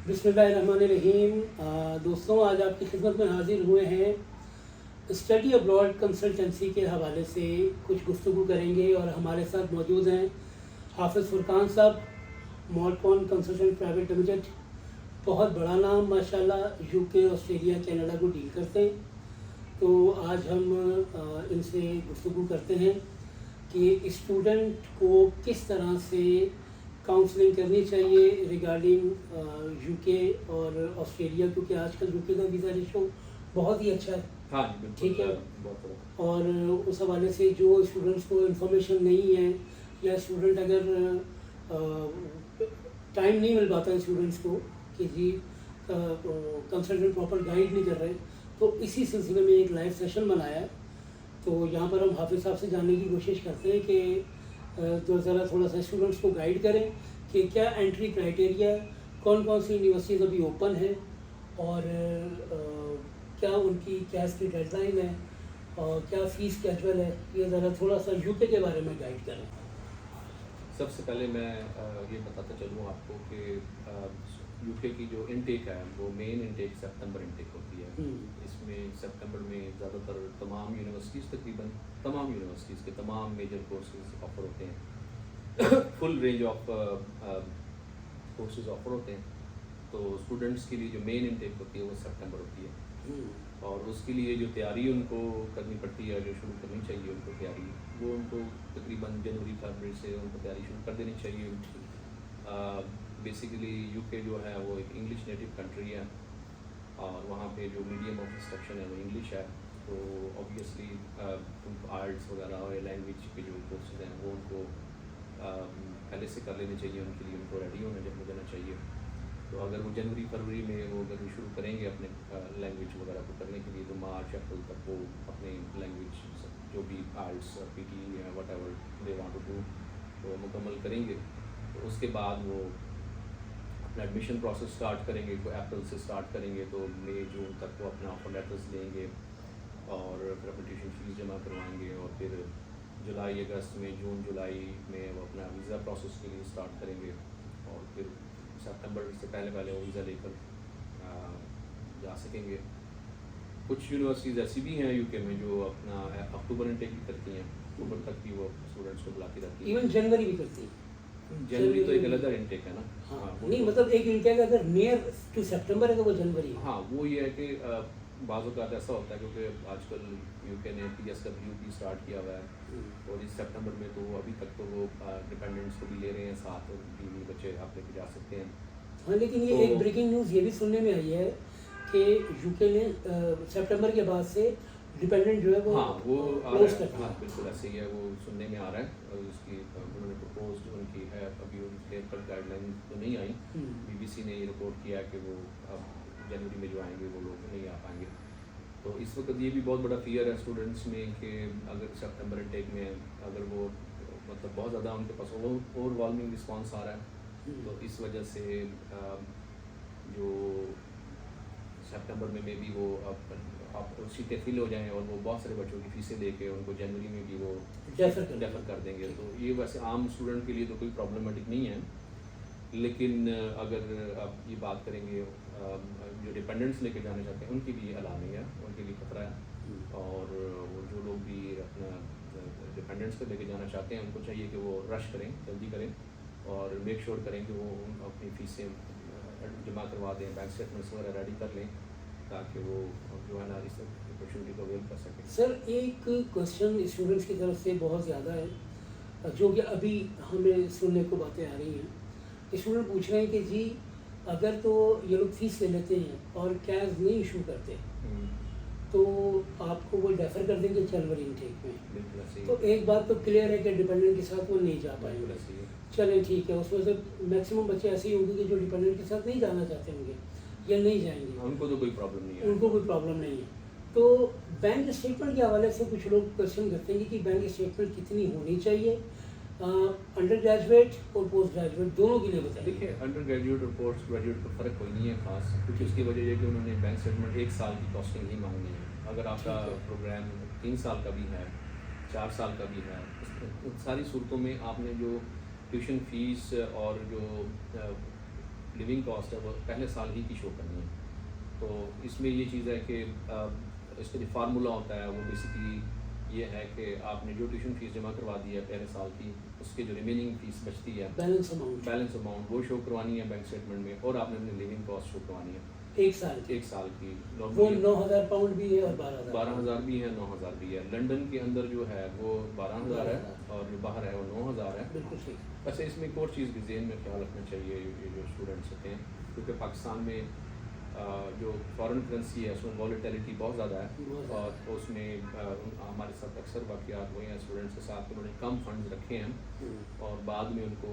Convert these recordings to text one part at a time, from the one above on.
बिस्मिल्लाहिर्रहमानिर्रहीम। दोस्तों, आज आपकी खिदमत में हाजिर हुए हैं। स्टडी अब्रॉड कंसल्टेंसी के हवाले से कुछ गुफ्तगू करेंगे और हमारे साथ मौजूद हैं हाफिज़ फुरकान साहब, मॉलकॉन कंसल्टेंट प्राइवेट लिमिटेड। बहुत बड़ा नाम माशाल्लाह, यूके, ऑस्ट्रेलिया, कनाडा को डील करते हैं। तो आज हम इनसे गुफ्तगू करते हैं कि स्टूडेंट को किस तरह से काउंसलिंग करनी चाहिए रिगार्डिंग यूके और ऑस्ट्रेलिया, क्योंकि आजकल यूके का वीज़ा रेशो बहुत ही अच्छा है। हाँ जी, ठीक है। बहुत और उस हवाले से जो स्टूडेंट्स को इन्फॉर्मेशन नहीं है, या स्टूडेंट अगर टाइम नहीं मिल पाता है स्टूडेंट्स को कि जी कंसल्टेंट प्रॉपर गाइड नहीं कर रहे, तो इसी सिलसिले में एक लाइव सेशन बनाया है। तो यहाँ पर हम हाफिज़ साहब से जानने की कोशिश करते हैं कि तो ज़रा थोड़ा सा स्टूडेंट्स को गाइड करें कि क्या एंट्री क्राइटेरिया है, कौन कौन सी यूनिवर्सिटीज़ अभी ओपन है, और क्या उनकी क्या इसकी डेडलाइन है, और क्या फ़ीस कैजुअल है। ये ज़रा थोड़ा सा यूके के बारे में गाइड करें। सबसे पहले मैं ये बताता चलूँ आपको कि यूके की जो इनटेक है वो मेन इनटेक सितंबर इनटेक होती है। इसमें सितंबर में ज़्यादातर तमाम यूनिवर्सिटीज़, तकरीबन तमाम यूनिवर्सिटीज़ के तमाम मेजर कोर्सेज ऑफर होते हैं। Full range of courses offer होते हैं। तो स्टूडेंट्स के लिए जो मेन इनटेक होती है वो सितंबर होती है, और उसके लिए जो तैयारी उनको करनी पड़ती है, जो शुरू करनी चाहिए उनको तैयारी, वो उनको तकरीबन जनवरी फरवरी से उनको तैयारी शुरू कर देनी चाहिए। बेसिकली यूके जो है वो एक इंग्लिश नेटिव कंट्री है, और वहाँ पे जो मीडियम ऑफ इंस्ट्रक्शन है वो इंग्लिश है। तो ऑब्वियसली उनको आर्ट्स वगैरह और लैंग्वेज के जो कोर्सेज हैं वो उनको पहले से कर लेने चाहिए, उनके लिए उनको रेडी हो जाना चाहिए। तो अगर वो जनवरी फरवरी में वो अगर वो शुरू करेंगे अपने लैंग्वेज वगैरह को करने के लिए, तो मार्च अप्रैल तक वो अपने लैंग्वेज जो भी आर्ट्स और पीटी या whatever they want to do वो मुकम्मल करेंगे। तो उसके बाद वो अपना एडमिशन प्रोसेस स्टार्ट करेंगे। को अप्रैल से स्टार्ट करेंगे तो मई जून तक वो अपना ऑफर लेटर्स लेंगे और फिर अपनी ट्यूशन फीस जमा करवाएंगे, और फिर जुलाई अगस्त में, जून जुलाई में वो अपना वीज़ा प्रोसेस के लिए स्टार्ट करेंगे, और फिर सितंबर से पहले वो वीज़ा लेकर जा सकेंगे। कुछ यूनिवर्सिटीज़ ऐसी भी हैं यूके में जो अपना अक्टूबर इनटेक भी करती हैं, अक्टूबर तक भी वो स्टूडेंट्स को बुलाती रहती हैं। इवन जनवरी भी करती है। जनवरी तो एक अलग इनटेक है ना। हाँ, वो नहीं तो, मतलब एक इनटेक अगर नियर टू सितंबर है तो वो जनवरी है। हाँ, वो ये है कि बाज़ औक़ात ऐसा होता है क्योंकि आजकल यूके ने PSW भी स्टार्ट किया हुआ है, और इस सितंबर में तो अभी तक तो वो डिपेंडेंट्स को भी ले रहे हैं साथ, और बीवी बच्चे आप लेके जा सकते हैं। हाँ, लेकिन ये एक ब्रेकिंग न्यूज़ ये भी सुनने में आई है कि यूके ने सितंबर के बाद से डिपेंडेंट जो है वो क्लोज कर दिया। हाँ, बिल्कुल ऐसे ही है, वो सुनने में आ रहा है। और उसकी उन्होंने प्रपोज उनकी है, अभी उनके पर गाइडलाइन तो नहीं आई। BBC ने ये रिपोर्ट किया कि वो अब जनवरी में जो आएंगे वो लोग नहीं आ पाएंगे। तो इस वक्त ये भी बहुत बड़ा फियर है स्टूडेंट्स में कि अगर सितंबर इनटेक में अगर वो मतलब बहुत ज़्यादा उनके पास ओवरवेलमिंग रिस्पॉन्स आ रहा है, तो इस वजह से जो सितंबर में भी वो आप सीटें फिल हो जाएं, और वो बहुत सारे बच्चों की फीसें देके उनको जनवरी में भी वो डेफर कर देंगे। तो ये वैसे आम स्टूडेंट के लिए तो कोई प्रॉब्लमेटिक नहीं है, लेकिन अगर आप ये बात करेंगे जो डिपेंडेंट्स लेके जाना चाहते हैं उनके लिए अलाउ नहीं है, उनके लिए खतरा है। और वो जो लोग भी अपना डिपेंडेंट्स को लेके जाना चाहते हैं उनको चाहिए कि वो रश करें, जल्दी करें, और मेक श्योर करें कि वो अपनी फ़ीसें जमा करवा दें, बैंक स्टेटमेंट्स वगैरह रेडी कर लें, ताकि वो जो है ना इस अपॉर्चुनिटी को अवेल कर सकें। सर, एक क्वेश्चन स्टूडेंट्स की तरफ से बहुत ज़्यादा है, जो कि अभी हमें सुनने को बातें आ रही हैं। स्टूडेंट पूछ रहे हैं कि जी अगर तो ये लोग फीस ले लेते हैं और कैश नहीं इशू करते, तो आपको वो डेफर कर देंगे जनवरी इनटेक में। तो एक बात तो क्लियर है कि डिपेंडेंट के साथ वो नहीं जा पाएंगे। चलें, ठीक है, उसमें से मैक्सिमम बच्चे ऐसे ही होंगे कि जो डिपेंडेंट के साथ नहीं जाना चाहते होंगे या नहीं जाएंगे, उनको तो कोई प्रॉब्लम नहीं है, उनको कोई प्रॉब्लम नहीं है। तो बैंक स्टेटमेंट के हवाले से कुछ लोग क्वेश्चन करते हैं कि बैंक स्टेटमेंट कितनी होनी चाहिए अंडर ग्रेजुएट और पोस्ट ग्रेजुएट दोनों के लिए बताइए। देखिए, अंडर ग्रेजुएट और पोस्ट ग्रेजुएट का फ़र्क कोई नहीं है खास, क्योंकि उसकी वजह यह कि उन्होंने बैंक स्टेटमेंट 1 साल की कॉस्टिंग ही मांगनी है। अगर आपका प्रोग्राम 3 साल का भी है, 4 साल का भी है, उन सारी सूरतों में आपने जो ट्यूशन फ़ीस और जो लिविंग कॉस्ट है वो पहले साल ही की शो करनी है। तो इसमें ये चीज़ है कि इसका जो फार्मूला होता है वो बेसिकली ये है कि आपने जो ट्यूशन फीस जमा करवा दी है पहले साल की, उसके जो रिमेनिंग फीस बचती है बैलेंस अमाउंट वो शो करवानी है बैंक स्टेटमेंट में, और आपने अपनी लिविंग कॉस्ट शो करवानी है एक साल की। वो नॉर्मली 9,000 पाउंड भी है और 12,000 भी है, 9,000 भी है। लंदन के अंदर जो है वो 12,000 है और जो बाहर है वो 9,000 है। बिल्कुल सही। वैसे इसमें एक और चीज़ भी ज़हन में ख्याल रखना चाहिए ये जो स्टूडेंट्स होते हैं, क्योंकि पाकिस्तान में जो फॉरेन करेंसी है उसमें वॉलेटिलिटी बहुत ज़्यादा है, और उसमें हमारे साथ अक्सर वाक़यात हुए हैं स्टूडेंट्स के साथ, उन्होंने कम फंड्स रखे हैं और बाद में उनको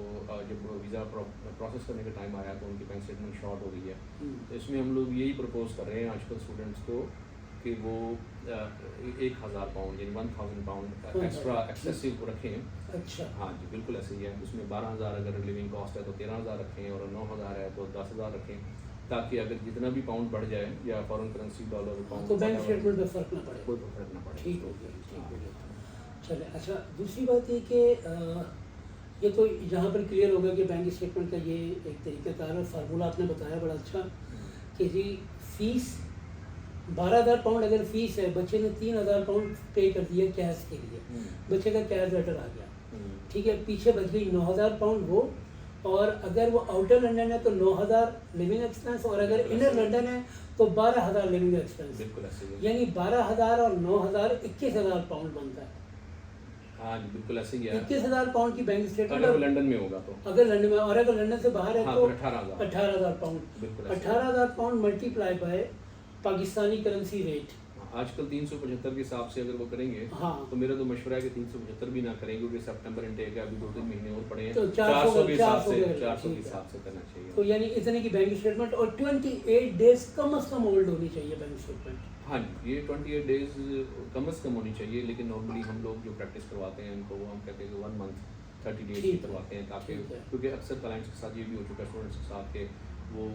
जब वीज़ा प्रोसेस करने का टाइम आया तो उनकी बैंक स्टेटमेंट शॉर्ट हो गई है। तो इसमें हम लोग यही प्रपोज कर रहे हैं आजकल स्टूडेंट्स को कि वो 1,000 पाउंड यानी 1,000 पाउंड एक्स्ट्रा एक्सेसिव रखें। अच्छा, हाँ जी, बिल्कुल ऐसे ही है। उसमें 12,000 अगर लिविंग कॉस्ट है तो 13,000 रखें, और 9,000 है तो 10,000 रखें, ताकि अगर जितना भी पाउंड बढ़ जाए या फॉरेन करेंसी डॉलर पाउंड तो बैंक स्टेटमेंट में फ़र्क ना पड़े, कोई फर्क ना पड़े। ठीक हो गया, ठीक हो गया। चले, अच्छा दूसरी बात ये कि ये तो यहाँ पर क्लियर होगा कि बैंक स्टेटमेंट का ये एक तरीक़ाकार और फार्मूला आपने बताया बड़ा अच्छा कि जी फ़ीस 12,000 पाउंड अगर फ़ीस है, बच्चे ने 3,000 पाउंड पे कर दिया कैश के लिए, बच्चे का कैश लेटर आ गया, ठीक है, पीछे बच गई 9,000 पाउंड वो, और अगर वो आउटर लंदन है तो 9,000 लिविंग एक्सपेंस, और अगर इनर लंदन है तो 12,000 लिविंग एक्सपेंस। बिल्कुल ऐसे ही, यानी 12,000 और 9,000 21,000 पाउंड बनता है। हाँ जी, बिल्कुल ऐसे ही है। 21,000 पाउंड की बैंक स्टेटमेंट अगर लंदन में होगा तो, अगर लंदन में, और अगर लंदन से बाहर है हाँ, तो 18,000 पाउंड। बिल्कुल ऐसे ही। 18,000 pound multiply by Pakistani currency rate. आजकल 375 के हिसाब से अगर वो करेंगे, हाँ, तो मेरा तो मशवरा है कि 375 भी ना करें, क्योंकि सितंबर इनटेक है, अभी 2-3 महीने और पड़े हैं, तो 400 के हिसाब 400 से के 400 के ठीक है। हिसाब से करना चाहिए। तो यानी इतने की बैंक स्टेटमेंट, और 28 डेज कम से कम ओल्ड होनी चाहिए बैंक स्टेटमेंट। हाँ जी, ये 28 डेज कम से कम होनी चाहिए, लेकिन नॉर्मली हम लोग जो प्रैक्टिस करवाते हैं उनको वो हम कहते हैं कि 1 मंथ 30 डेज की करवाते हैं, ताकि क्योंकि अक्सर क्लाइंट्स के साथ ये भी हो चुका है स्टूडेंट्स के साथ कि वो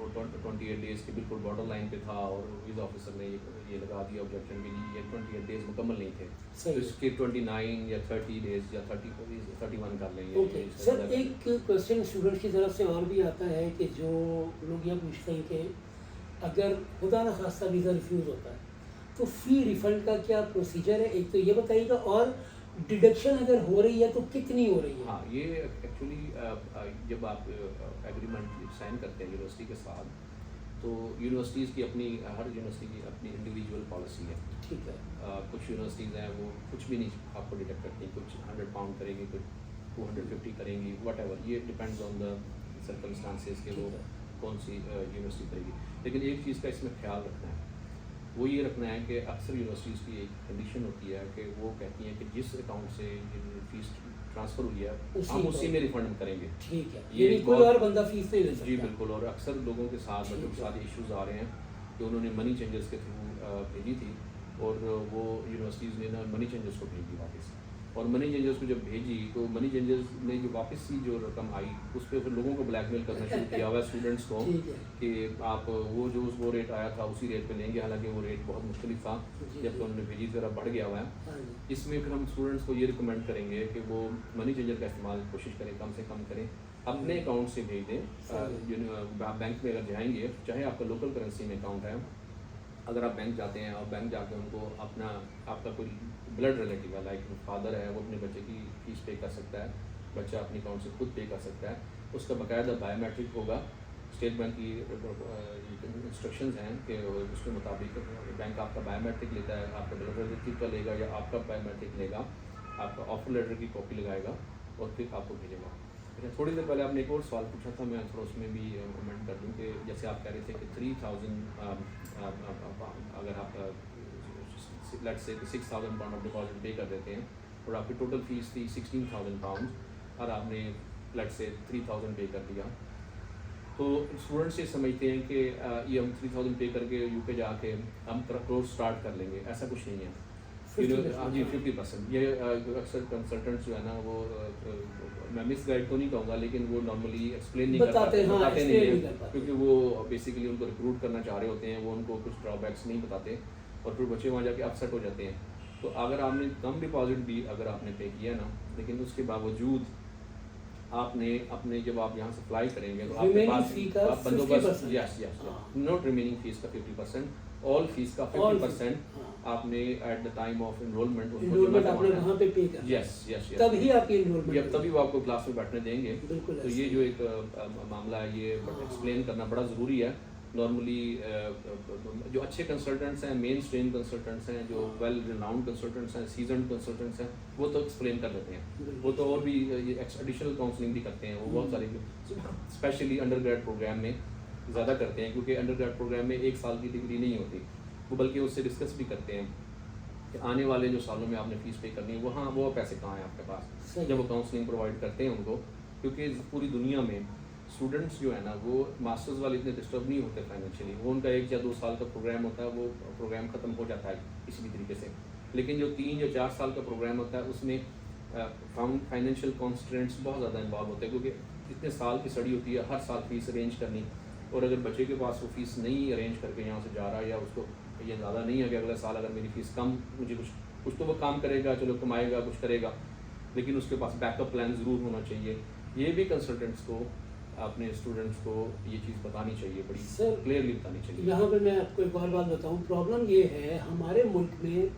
28 डेज़ के बिल्कुल बॉर्डर लाइन पे था और वीज़ा ऑफिसर ने ये लगा दिया ऑब्जेक्शन कि ये 28 डेज़ मुकम्मल नहीं थे, तो इसके 29 या 30 डेज़ या 31 कर लेंगे। ओके सर, एक क्वेश्चन स्टूडेंट की तरफ से और भी आता है कि जो लोग ये पूछते हैं कि अगर खुदा न खास्ता वीज़ा रिफ्यूज़ होता है तो फ़ी रिफ़ंड का क्या प्रोसीजर है, एक तो ये बताइएगा, और डिडक्शन अगर हो रही है तो कितनी हो रही है? हाँ, ये एक्चुअली जब आप एग्रीमेंट साइन करते हैं यूनिवर्सिटी के साथ, तो यूनिवर्सिटीज़ की अपनी, हर यूनिवर्सिटी की अपनी इंडिविजुअल पॉलिसी है। ठीक है। कुछ यूनिवर्सिटीज़ हैं वो कुछ भी नहीं आपको डिडक्ट करती, कुछ 100 पाउंड करेंगी, कुछ 250 करेंगी, व्हाटएवर, ये डिपेंड्स ऑन द सर्कमस्टांसेस के वो कौन सी यूनिवर्सिटी करेगी। लेकिन एक चीज़ का इसमें ख्याल रखना है, वो ये रखना है कि अक्सर यूनिवर्सिटीज़ की एक कंडीशन होती है कि वो कहती हैं कि जिस अकाउंट से फीस ट्रांसफ़र हुई है हम उसी में रिफंड करेंगे। ठीक है, ये कोई और बंदा फीस नहीं ले सकता। जी बिल्कुल, और अक्सर लोगों के साथ बच्चों के साथ इश्यूज़ आ रहे हैं कि उन्होंने मनी चेंजर्स के थ्रू भेजी थी, और वो यूनिवर्सिटीज़ ने ना मनी चेंजर्स को भेज दी वापस, और मनी चेंजर्स को जब भेजी तो मनी चेंजर्स ने जो वापस सी जो रकम आई उस पर फिर लोगों को ब्लैकमेल करना शुरू किया हुआ है स्टूडेंट्स को कि आप वो रेट आया था उसी रेट पे लेंगे, हालांकि वो रेट बहुत मुख्तलिफ था, जबकि उन्होंने भेजी ज़रा बढ़ गया हुआ है। इसमें फिर हम स्टूडेंट्स को ये रिकमेंड करेंगे कि वो मनी चेंजर का इस्तेमाल कोशिश करें, कम से कम करें, अपने अकाउंट से भेज दें। बैंक में अगर जाएंगे, चाहे आपका लोकल करेंसी में अकाउंट है, अगर आप बैंक जाते हैं और बैंक जाके उनको आपका कोई ब्लड रिलेटिव है, लाइक फादर है, वो अपने बच्चे की फीस पे कर सकता है, बच्चा अपने अकाउंट से खुद पे कर सकता है, उसका बाकायदा बायोमेट्रिक होगा, स्टेट बैंक की इंस्ट्रक्शंस हैं कि उसके मुताबिक बैंक आपका बायोमेट्रिक लेता है, आपका ब्लड रिलेटिव का लेगा या आपका बायोमेट्रिक लेगा, आपका ऑफर लेटर की कॉपी लगाएगा और फिर आपको भेजेगा। अच्छा, थोड़ी देर पहले आपने एक और सवाल पूछा था, मैं थोड़ा उसमें भी कमेंट कर दूँ कि जैसे आप कह रहे थे कि 3,000 अगर आप लेट्स से 6,000 पाउंड आप डिपॉजिट पे कर देते हैं और आपकी टोटल फीस थी 16,000 पाउंड, और आपने लेट्स से 3,000 पे कर दिया, तो स्टूडेंट्स ये समझते हैं कि ये हम 3,000 पे करके यूके जाके हम कोर्स स्टार्ट कर लेंगे, ऐसा कुछ नहीं है। हाँ जी, 50%। ये अक्सर कंसल्टेंट्स जो है ना वो मैं मिस गाइड तो नहीं कहूँगा, लेकिन वो नॉर्मली एक्सप्लेन नहीं कर पाते, बताते नहीं है, क्योंकि वो बेसिकली उनको रिक्रूट करना चाह रहे होते हैं, वो उनको कुछ ड्रॉबैक्स नहीं बताते और फिर बच्चे वहाँ जाके अपसेट हो जाते हैं। तो अगर आपने कम डिपॉजिट भी अगर आपने पे किया ना, लेकिन उसके बावजूद आपने अपने जब आप यहाँ से फ्लाई करेंगे तो आपके Remaining पास fee का आप बंदोबस्त 50%। यस यस हाँ। नॉट रिमेनिंग फीस का 50%, ऑल फीस का All 50% हाँ। आपने at the time of enrolment उनको Enrollment जमा आपने करवाना वहाँ पे पे करना है। यस यस यस तभी आपकी enrollment ये तभी वो आपको क्लास में बैठने देंगे। बिल्कुल तो ऐसे ये ही। जो एक मामला है ये हाँ। एक्सप्लेन करना बड़ा ज़रूरी है। नॉर्मली जो अच्छे कंसल्टेंट्स हैं, मेन स्ट्रीम कंसल्टेंट्स हैं, जो वेल रिनाउंड कंसल्टेंट्स हैं, सीजनड कंसल्टेंट्स हैं, वो तो एक्सप्लेन कर देते हैं। वो तो और भी ये एडिशनल काउंसलिंग भी करते हैं। वो बहुत सारी स्पेशली अंडर ग्रेड प्रोग्राम में ज़्यादा करते हैं, क्योंकि अंडर ग्रेड प्रोग्राम में 1 साल की डिग्री नहीं होती। वो बल्कि उससे डिस्कस भी करते हैं कि आने वाले जो सालों में आपने फीस पे करनी है वहाँ वो पैसे कहाँ हैं आपके पास, सही। जब वो काउंसलिंग प्रोवाइड करते हैं उनको। क्योंकि पूरी दुनिया में स्टूडेंट्स जो है ना वो मास्टर्स वाले इतने डिस्टर्ब नहीं होते फाइनेंशियली। वो उनका 1 या 2 साल का प्रोग्राम होता है, वो प्रोग्राम ख़त्म हो जाता है किसी भी तरीके से। लेकिन जो 3 या 4 साल का प्रोग्राम होता है उसमें फाइनेंशियल कॉन्स्ट्रेंट्स बहुत ज़्यादा इन्वॉल्व होते हैं, क्योंकि इतने साल की स्टडी होती है, हर साल फीस अरेंज करनी। और अगर बच्चे के पास वो फीस नहीं अरेंज करके यहाँ से जा रहा है, या उसको ये ज़्यादा नहीं है कि अगले साल अगर मेरी फ़ीस कम, मुझे कुछ तो वो काम करेगा, चलो कमाएगा, कुछ करेगा, लेकिन उसके पास बैकअप प्लान ज़रूर होना चाहिए। ये भी कंसल्टेंट्स को अपने स्टूडेंट्स को ये चीज़ बतानी चाहिए, बड़ी सर क्लियरली बतानी चाहिए। यहाँ पे मैं आपको एक और बात बताऊँ, प्रॉब्लम ये है हमारे मुल्क में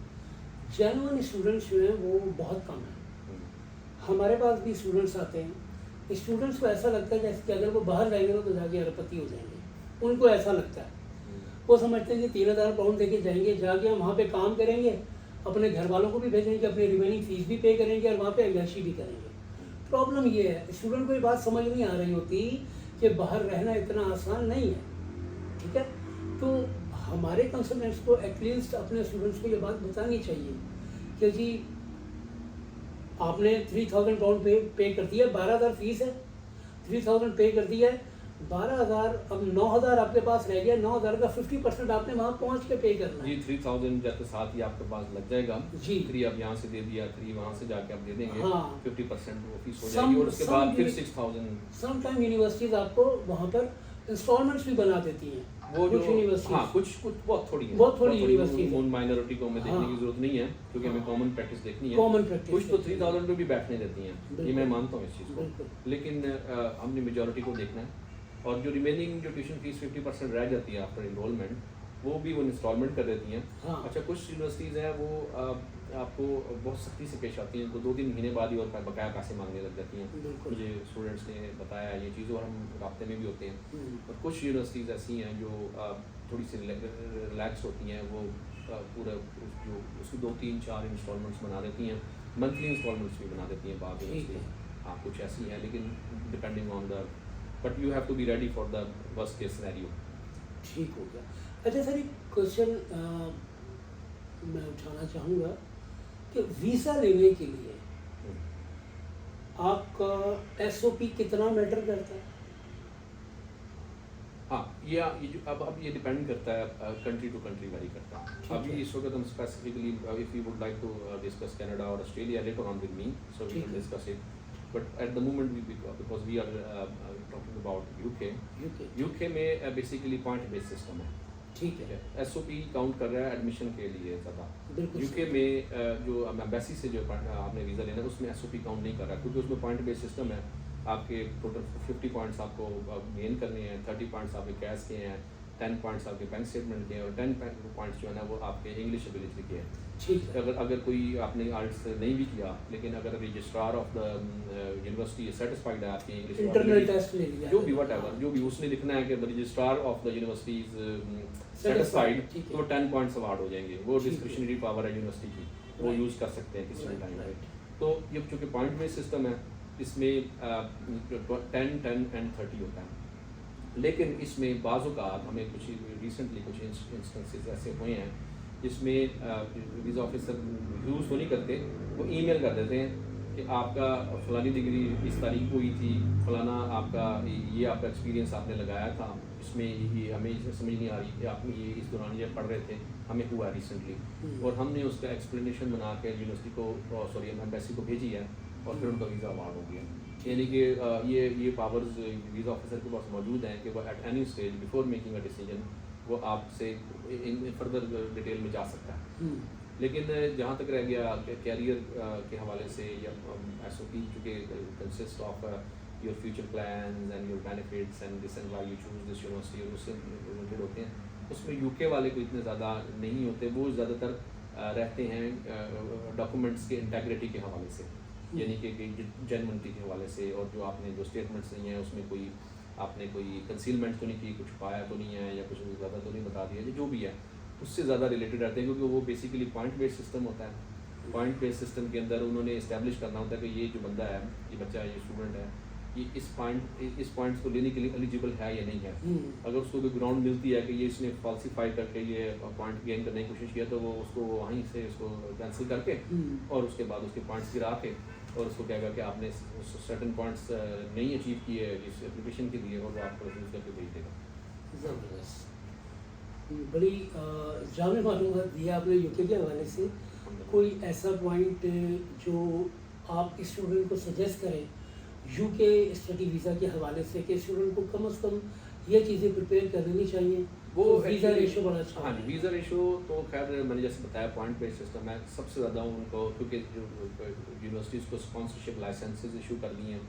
जेन्युइन स्टूडेंट्स जो हैं वो बहुत कम हैं। हमारे पास भी स्टूडेंट्स आते हैं, स्टूडेंट्स को ऐसा लगता है जैसे कि अगर वो बाहर जाएंगे तो जाके अरबपति हो जाएंगे, उनको ऐसा लगता है। वो समझते हैं कि 3000 पाउंड देके जाएंगे, जाके हम वहाँ पे काम करेंगे, अपने घर वालों को भी भेजेंगे, अपनी रिमेनिंग फीस भी पे करेंगे और वहाँ पे अय्याशी भी करेंगे। प्रॉब्लम ये है, स्टूडेंट को ये बात समझ नहीं आ रही होती कि बाहर रहना इतना आसान नहीं है। ठीक है, तो हमारे कंसल्टेंट्स को एटलीस्ट अपने स्टूडेंट्स को ये बात बतानी चाहिए कि जी आपने 3000 पाउंड पे कर दिया, 12000 फीस है, 3000 पे कर दिया है, 12000 अब 9000 आपके पास रह गया, 9000 का 50% आपने वहाँ पहुँच के पे करना है। जी 3000 के साथ ही आपके पास लग जाएगा जी 3 आप यहाँ से दे दिया, 3 वहाँ से जाके आप दे देंगे, हाँ। 50% वो फीस हो Some- जाएगी। और उसके some बाद फिर uni- 6000 सम टाइम यूनिवर्सिटीज आपको वहाँ पर इंस्टॉलमेंट्स भी बना देती हैं। वो जो कुछ यूनिवर्सिटीज हाँ कुछ बहुत थोड़ी है, बहुत थोड़ी universities है। उन माइनॉरिटी को हमें देखने हाँ। की जरूरत नहीं है, क्योंकि हमें हाँ। कॉमन प्रैक्टिस देखनी है। कॉमन प्रैक्टिस कुछ तो 3000 पे भी बैठने देती हैं, ये बिल्कुल। मैं मानता हूँ इस चीज़ को, बिल्कुल। लेकिन हमने मेजोरिटी को देखना है। और जो रिमेनिंग जो ट्यूशन फीस 50% रह जाती है आफ्टर इनरोलमेंट, वो भी वो इंस्टॉलमेंट कर देती हैं। हाँ। अच्छा, कुछ यूनिवर्सिटीज़ हैं वो आपको बहुत सख्ती से पेश आती हैं, तो 2-3 महीने बाद ही और बकाया पैसे मांगने लग जाती हैं। बिल्कुल। मुझे स्टूडेंट्स ने बताया ये चीज़, और हम राब्ते में भी होते हैं। हम्म, और कुछ यूनिवर्सिटीज़ ऐसी हैं जो थोड़ी सी रिलैक्स होती हैं, वो पूरा जो उसकी 2-3-4 इंस्टॉलमेंट्स बना देती हैं, मंथली इंस्टॉलमेंट्स भी बना देती हैं बाद ठीक है। यूनिवर्सिटी। हाँ कुछ ऐसी हैं, लेकिन depending on the, but you have to be ready for the worst case scenario. ठीक हो गया। अच्छा सर, एक क्वेश्चन मैं उठाना चाहूँगा कि वीज़ा लेने के लिए आपका SOP कितना मैटर करता है? हाँ, ये जो अब ये डिपेंड करता है, कंट्री टू कंट्री वेरी करता है। ठीक अभी है। इस वक्त हम specifically if you would like to discuss Canada और Australia later on with me, so we ठीक कैन है। Discuss it. But at the moment because we are talking about UK UK में बेसिकली पॉइंट बेस्ड सिस्टम है। ठीक है, SOP count कर रहा है एडमिशन के लिए ज़्यादा। बिल्कुल यूके में जो एम्बेसी से जो आपने वीज़ा लेना है उसमें SOP काउंट नहीं कर रहा, क्योंकि उसमें पॉइंट बेस्ड सिस्टम है। आपके टोटल 50 पॉइंट्स आपको गेन करने हैं, 30 पॉइंट्स आपके कैश के हैं, 10 पॉइंट्स आपके बैंक स्टेटमेंट के हैं, और 10 पॉइंट्स जो है ना वो आपके इंग्लिश एबिलिटी के हैं। ठीक है, अगर कोई आपने आर्ट्स नहीं भी किया, लेकिन अगर registrar of the university satisfied है आपकी इंग्लिश इंटरनल टेस्ट ले लिया, जो भी वट जो भी उसने लिखना है कि registrar of the university is satisfied, ठीक है। तो वो 10 पॉइंट्स अवार्ड हो जाएंगे। वो ठीक है। डिस्क्रिशनरी पावर है यूनिवर्सिटी की, वो Right. यूज़ कर सकते हैं किसी भी Right, टाइम पे। right. तो ये चूँकि पॉइंट बेस्ड सिस्टम है, इसमें 10, 10 एंड 30 होता है। लेकिन इसमें बाज़ों का हमें कुछ रिसेंटली कुछ इंस्टेंसेस ऐसे हुए हैं जिसमें वीज़ा ऑफिसर यूज़ तो नहीं करते, वो ईमेल कर देते हैं कि आपका फ़लानी डिग्री इस तारीख को हुई थी, फ़लाना आपका ये आपका एक्सपीरियंस आपने लगाया था, इसमें ये हमें इसमें समझ नहीं आ रही कि आप ये इस दौरान ये पढ़ रहे थे, हमें हुआ रिसेंटली। और हमने उसका एक्सप्लेनेशन बना के यूनिवर्सिटी को सॉरी एम्बेसी को भेजी है, और फिर उनका वीज़ा अवार्ड हो गया। यानी कि ये पावर्स वीज़ा ऑफिसर के पास मौजूद हैं कि वो at any stage before making a decision वो आपसे इन फर्दर डिटेल में जा सकता है। लेकिन जहाँ तक रह गया कैरियर के हवाले से, या SOP चूँकि consist of your future plans and your benefits and this and why you choose this university, और उससे रिलेटेड होते हैं। उसमें यूके वाले को इतने ज़्यादा नहीं होते, वो ज़्यादातर रहते हैं डॉक्यूमेंट्स के इंटेग्रिटी के हवाले से, यानी कि जेन्युइनिटी के हवाले से, और जो आपने जो स्टेटमेंट्स नहीं हैं उसमें कोई आपने कोई कंसीलमेंट तो नहीं की, कुछ पाया तो नहीं है, या कुछ ज़्यादा तो नहीं बता दिया, जो भी है उससे ज़्यादा रिलेटेड रहते हैं, क्योंकि वो बेसिकली पॉइंट बेस्ड सिस्टम होता है। पॉइंट बेस्ड सिस्टम के अंदर उन्होंने इस्टेब्लिश करना होता है कि ये जो बंदा है, ये बच्चा है, ये स्टूडेंट है, ये इस पॉइंट्स को लेने के लिए एलिजिबल है या नहीं है। अगर उसको कोई ग्राउंड मिलती है कि ये इसने फॉल्सीफाई करके ये पॉइंट गेन करने की कोशिश किया, तो वो उसको वहीं से उसको कैंसिल करके और उसके बाद उसके पॉइंट्स गिरा के और उसको कहेगा कि आपने सर्टेन पॉइंट्स नहीं अचीव किए इस एप्लीकेशन के लिए, और वो आपको रिफ्यूज करके भेज देगा। ज़बरदस्त, बड़ी जामे मालूमात दी आपने यूके के हवाले से। कोई ऐसा पॉइंट जो आप स्टूडेंट को सजेस्ट करें यूके स्टडी वीज़ा के हवाले से, कि स्टूडेंट को कम से कम ये चीज़ें प्रिपेयर कर लेनी चाहिए? वो तो वीज़ा रेशो बड़ा अच्छा हाँ जी, वीज़ा रेशो तो खैर मैंने जैसे बताया पॉइंट बेस्ड सिस्टम है। सबसे ज़्यादा उनको, क्योंकि जो यूनिवर्सिटीज़ को स्पॉन्सरशिप लाइसेंसेज इशू कर दिए हैं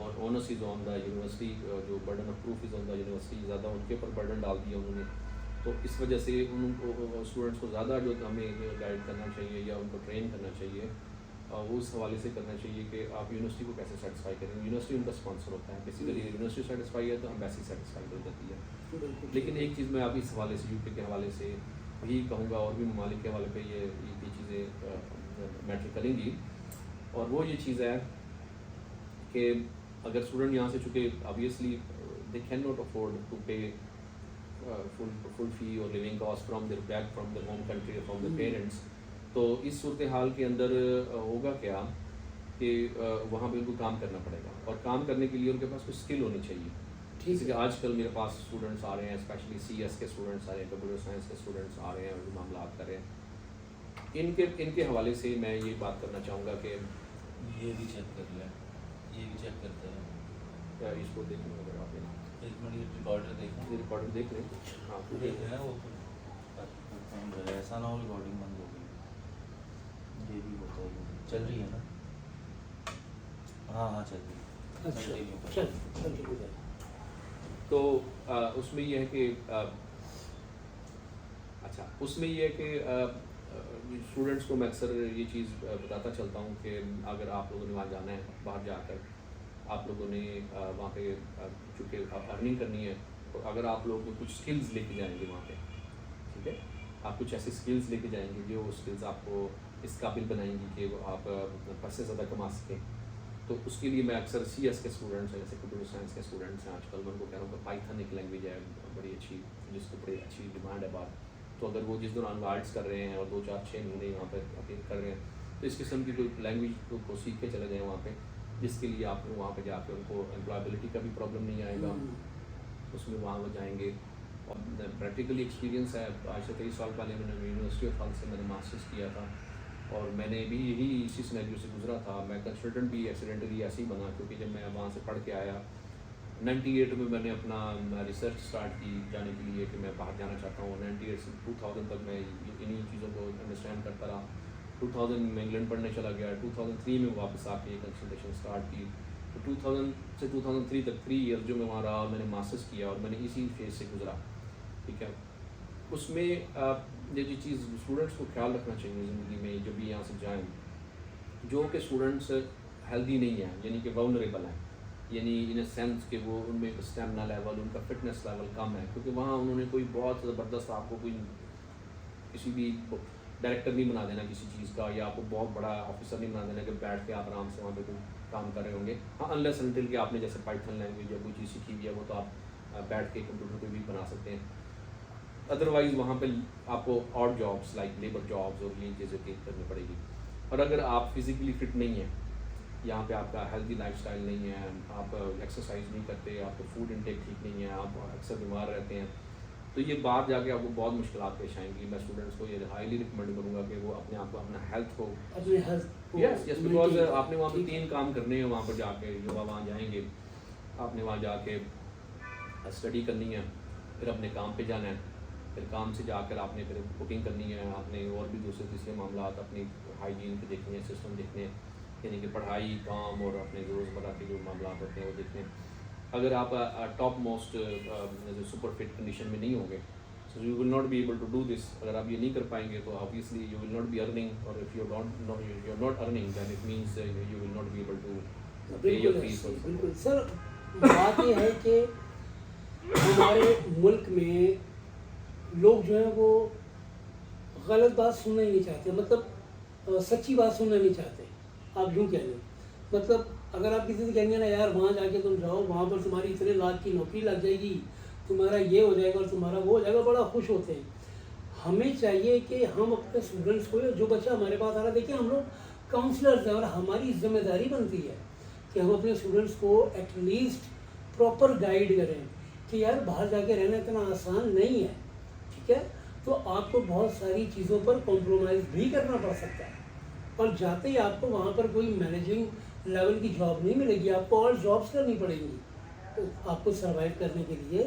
और onus is on the university, जो burden of proof is on the university, ज़्यादा उनके ऊपर बर्डन डाल दिया उन्होंने। तो इस वजह से उनको स्टूडेंट्स को ज़्यादा जो हमें गाइड करना चाहिए या उनको ट्रेन करना चाहिए, वो उस हवाले से करना चाहिए कि आप यूनिवर्सिटी को कैसे सेटिस्फाई करें। यूनिवर्सिटी उनका स्पॉन्सर होता है, बेसिकली यूनिवर्सिटी सेटिस्फाई है तो एम्बेसी सेटिस्फाई हो जाती है। लेकिन एक चीज़ मैं आप इस हवाले से यूके के हवाले से वही कहूँगा, और भी ममालिक के हवाले पे ये चीज़ें मैटर करेंगी, और वो ये चीज़ है कि अगर स्टूडेंट यहाँ से, चूँकि obviously they can not afford to pay full fee और living cost from their back from their home country, from their parents, तो इस सूरत हाल के अंदर होगा क्या कि वहाँ पे उनको काम करना पड़ेगा, और काम करने के लिए उनके पास कुछ स्किल होनी चाहिए। जैसे कि आजकल मेरे पास स्टूडेंट्स आ रहे हैं, स्पेशली CS के स्टूडेंट्स आ रहे हैं, कंप्यूटर साइंस के स्टूडेंट्स आ रहे हैं, और मामला कर रहे हैं। इनके हवाले से मैं ये बात करना चाहूँगा कि ये भी चेक कर लें, ये भी चेक करते हैं, इसको देख लें, अगर आप एक मिनट रिकॉर्डर देखें, रिकॉर्डिंग देख लें। हाँ देख रहे हैं वो तो ऐसा ना हो रिकॉर्डिंग बंद हो गई, ये भी होता है, चल रही है ना? हाँ चल रही है। अच्छा, चल तो उसमें ये है कि उसमें ये है कि स्टूडेंट्स को मैं अक्सर ये चीज़ बताता चलता हूँ कि अगर आप लोगों ने वहाँ जाना है, बाहर जाकर आप लोगों ने वहाँ पे चूँकि अर्निंग करनी है, तो अगर आप लोग कुछ स्किल्स लेके जाएंगे वहाँ पे, ठीक है, आप कुछ ऐसे स्किल्स लेके जाएंगे जो स्किल्स आपको इस काबिल बनाएंगी कि वो आप पैसे ज़्यादा कमा सकें। तो उसके लिए मैं अक्सर CS के स्टूडेंट्स हैं, जैसे कंप्यूटर साइंस के स्टूडेंट्स हैं, आजकल मैं उनको कह रहा हूँ कि पाइथन एक लैंग्वेज है बड़ी अच्छी, जिसको बड़ी अच्छी डिमांड है बाहर। तो अगर वो जिस दौरान आर्ट्स कर रहे हैं और 2-4-6 महीने वहाँ पर अपील कर रहे हैं, तो इस किस्म की कोई लैंग्वेज को सीख के चले जाएँ वहाँ पे, जिसके लिए आप वहाँ पे जाकर उनको एम्प्लॉयबिलिटी का भी प्रॉब्लम नहीं आएगा, उसमें वहाँ वो जाएंगे। और प्रैक्टिकली एक्सपीरियंस है, आज से 23 साल पहले मैंने यूनिवर्सिटी ऑफ हेल्थ से मैंने मास्टर्स किया था, और मैंने भी यही इसी सिनेरियो से गुजरा था। मैं कंसल्टेंट भी एक्सीडेंटली ऐसे ही बना, क्योंकि जब मैं वहाँ से पढ़ के आया 98 में मैंने अपना रिसर्च स्टार्ट की जाने के लिए कि मैं बाहर जाना चाहता हूँ। 98 से 2000 तक मैं इन्हीं चीज़ों को अंडरस्टैंड करता रहा। 2000 में इंग्लैंड पढ़ने चला गया, 2003 में वापस आके ये कंसल्टेशन स्टार्ट की। तो 2000 से 2003 तक 3 ईयर जो मैं वहाँ रहा, और मैंने मास्टर्स किया, और मैंने इसी फेज से गुजरा, ठीक है। उसमें ये जो चीज़ स्टूडेंट्स को ख्याल रखना चाहिए ज़िंदगी में, जब भी यहाँ से जाएँ, जो कि स्टूडेंट्स हेल्दी नहीं हैं, यानी कि वल्नरेबल हैं, यानी इन अ सेंस कि वो उनमें स्टेमिना लेवल, उनका फिटनेस लेवल कम है, क्योंकि वहाँ उन्होंने कोई बहुत ज़बरदस्त आपको कोई किसी भी डायरेक्टर नहीं बना देना किसी चीज़ का, या आपको बहुत बड़ा ऑफिसर नहीं बना देना कि बैठ के आप आराम से वहाँ पे कोई काम कर रहे होंगे। हाँ, अनलेस अनटिल कि आपने जैसे पाइथन लैंग्वेज या कोई चीज़ सीखी हुई है, वो तो आप बैठ के कंप्यूटर पे भी बना सकते हैं। अदरवाइज़ वहाँ पे आपको odd jobs like labour jobs और ये चीज़ें करनी पड़ेगी। और अगर आप फिज़िकली फिट नहीं हैं, यहाँ पे आपका हेल्दी लाइफस्टाइल नहीं है, आप एक्सरसाइज नहीं करते, आपका फूड इनटेक ठीक नहीं है, आप अक्सर बीमार रहते हैं, तो ये बाहर जाके आपको बहुत मुश्किलात पेश आएंगी। मैं स्टूडेंट्स को ये हाईली रिकमेंड करूँगा कि वो अपने आप को, अपना हेल्थ को, यस बिकॉज आपने वहाँ पे 3 काम करने हैं वहाँ पर जाके, जो वहाँ जाएंगे आपने वहाँ जाके स्टडी करनी है, फिर अपने काम पे जाना है, फिर काम से जाकर आपने फिर कुकिंग करनी है, आपने और भी दूसरे तीसरे मामला अपनी हाइजीन के देखने हैं, सिस्टम देखने हैं। यानी कि पढ़ाई, काम और अपने रोज़मर्रा के जो मामला होते हैं वो देखें। अगर आप top most super fit condition में नहीं होंगे, so you will not be able to do this. अगर आप ये नहीं कर पाएंगे तो obviously you will not be earning, और if you are not earning then it means you will not be able to pay your बिल्कुल fees. बिल्कुल सर, बात ये है कि हमारे मुल्क में लोग जो हैं वो गलत बात सुनना ही नहीं चाहते, मतलब सच्ची बात सुनना नहीं चाहते। आप यूँ कह लें, मतलब अगर आप किसी से कहेंगे ना यार वहाँ जाके तुम जाओ, वहाँ पर तुम्हारी इतने लाख की नौकरी लग जाएगी, तुम्हारा ये हो जाएगा और तुम्हारा वो हो जाएगा, बड़ा खुश होते हैं। हमें चाहिए कि हम अपने स्टूडेंट्स को, जो बच्चा हमारे पास आ रहा है, देखिए हम लोग काउंसलर्स हैं और हमारी जिम्मेदारी बनती है कि हम अपने स्टूडेंट्स को एटलीस्ट प्रॉपर गाइड करें कि यार बाहर जाके रहना इतना आसान नहीं है, ठीक है। तो आपको बहुत सारी चीज़ों पर कॉम्प्रोमाइज़ भी करना पड़ सकता है, और जाते ही आपको वहाँ पर कोई मैनेजिंग लेवल की जॉब नहीं मिलेगी, आपको और जॉब्स करनी पड़ेंगी तो आपको सर्वाइव करने के लिए।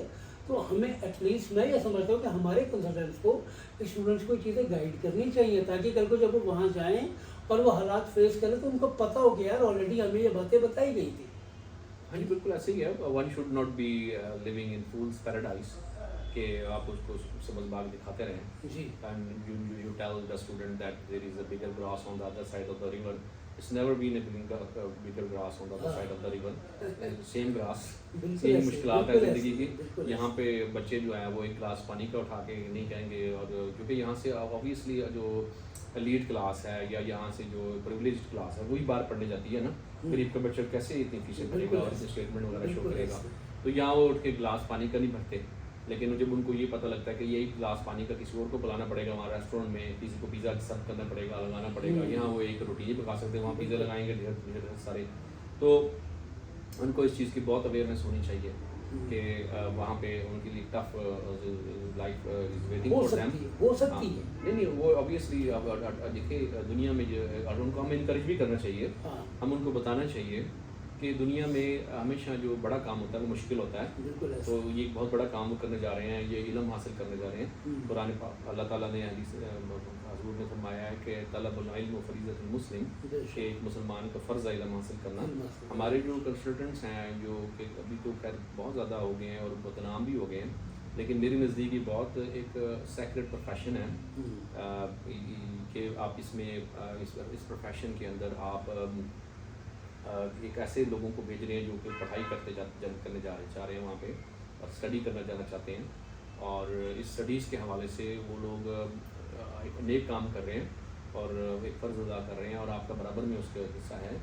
तो हमें एटलीस्ट, मैं ये समझता हूँ कि हमारे कंसल्टेंट्स को स्टूडेंट्स को चीज़ें गाइड करनी चाहिए, ताकि कल को जब वो वहाँ जाएँ और वो हालात फेस करें तो उनको पता हो कि यार ऑलरेडी हमें ये बातें बताई गई थी। हाँ जी, बिल्कुल ऐसे ही है। One should not be living in fool's paradise, कि आप उसको समझ बाग दिखाते रहें। जी। And you tell the student that there is a bigger grass on the other side of the river. It's never been a bigger grass on the other side of the river. Same grass, बिल्कुल same ऐसे, मुश्किलात है बिल्कुल ज़िंदगी ऐसे, की। बिल्कुल यहाँ पे बच्चे जो हैं वो एक गिलास पानी का उठा के नहीं कहेंगे, और क्योंकि यहाँ से ऑब्वियसली जो एलीट क्लास है या यहाँ से जो प्रिविलेज्ड क्लास है वही बाहर पढ़ने जाती है ना, गरीब का बच्चा कैसे इतनी फीसें भरेगा बिल्कुल और ऐसे, स्टेटमेंट वगैरह शो बिल्कुल करेगा। ऐसे। तो यहाँ वो उठ के गिलास पानी का नहीं भरते, लेकिन जब उनको ये पता लगता है कि यही गिलास पानी का किसी और को पिलाना पड़ेगा, वहाँ रेस्टोरेंट में किसी को पिज़्ज़ा सर्व करना पड़ेगा, लगाना पड़ेगा, यहाँ वो एक रोटी नहीं पका सकते, वहाँ पिज़्ज़ा लगाएंगे ढेर सारे। तो उनको इस चीज़ की बहुत अवेयरनेस होनी चाहिए कि वहाँ पे उनके लिए tough life is waiting for them. हो सकती है। नहीं, वो ऑब्वियसली अब देखिए दुनिया में जो, और उनको हमें इनकरेज भी करना चाहिए, हाँ, हम उनको बताना चाहिए कि दुनिया में हमेशा जो बड़ा काम होता है वो मुश्किल होता है। बिल्कुल ऐसे। तो ये एक बहुत बड़ा काम वो करने जा रहे हैं, ये इल्म हासिल करने जा रहे हैं। कुरान पाक अल्लाह ताला ने हदीस हज़ूर ने फरमाया है कि तलबुल इल्म फरीज़तुल मुस्लिम, कि एक मुसलमान का फ़र्ज़ है इल्म हासिल करना। हमारे जो कंसल्टेंट्स हैं जो कि अभी तो खैर बहुत ज़्यादा हो गए हैं और बदनाम भी हो गए हैं, लेकिन मेरे नज़दीक ये बहुत एक सेक्रेट प्रोफेशन है कि आप इसमें इस प्रोफेशन के अंदर आप एक ऐसे लोगों को भेज रहे हैं जो कि पढ़ाई करने चाह रहे हैं वहाँ पे, और स्टडी करना जाना चाहते हैं, और इस स्टडीज़ के हवाले से वो लोग एक नेक काम कर रहे हैं और एक फ़र्ज़ अदा कर रहे हैं, और आपका बराबर में उसका हिस्सा है।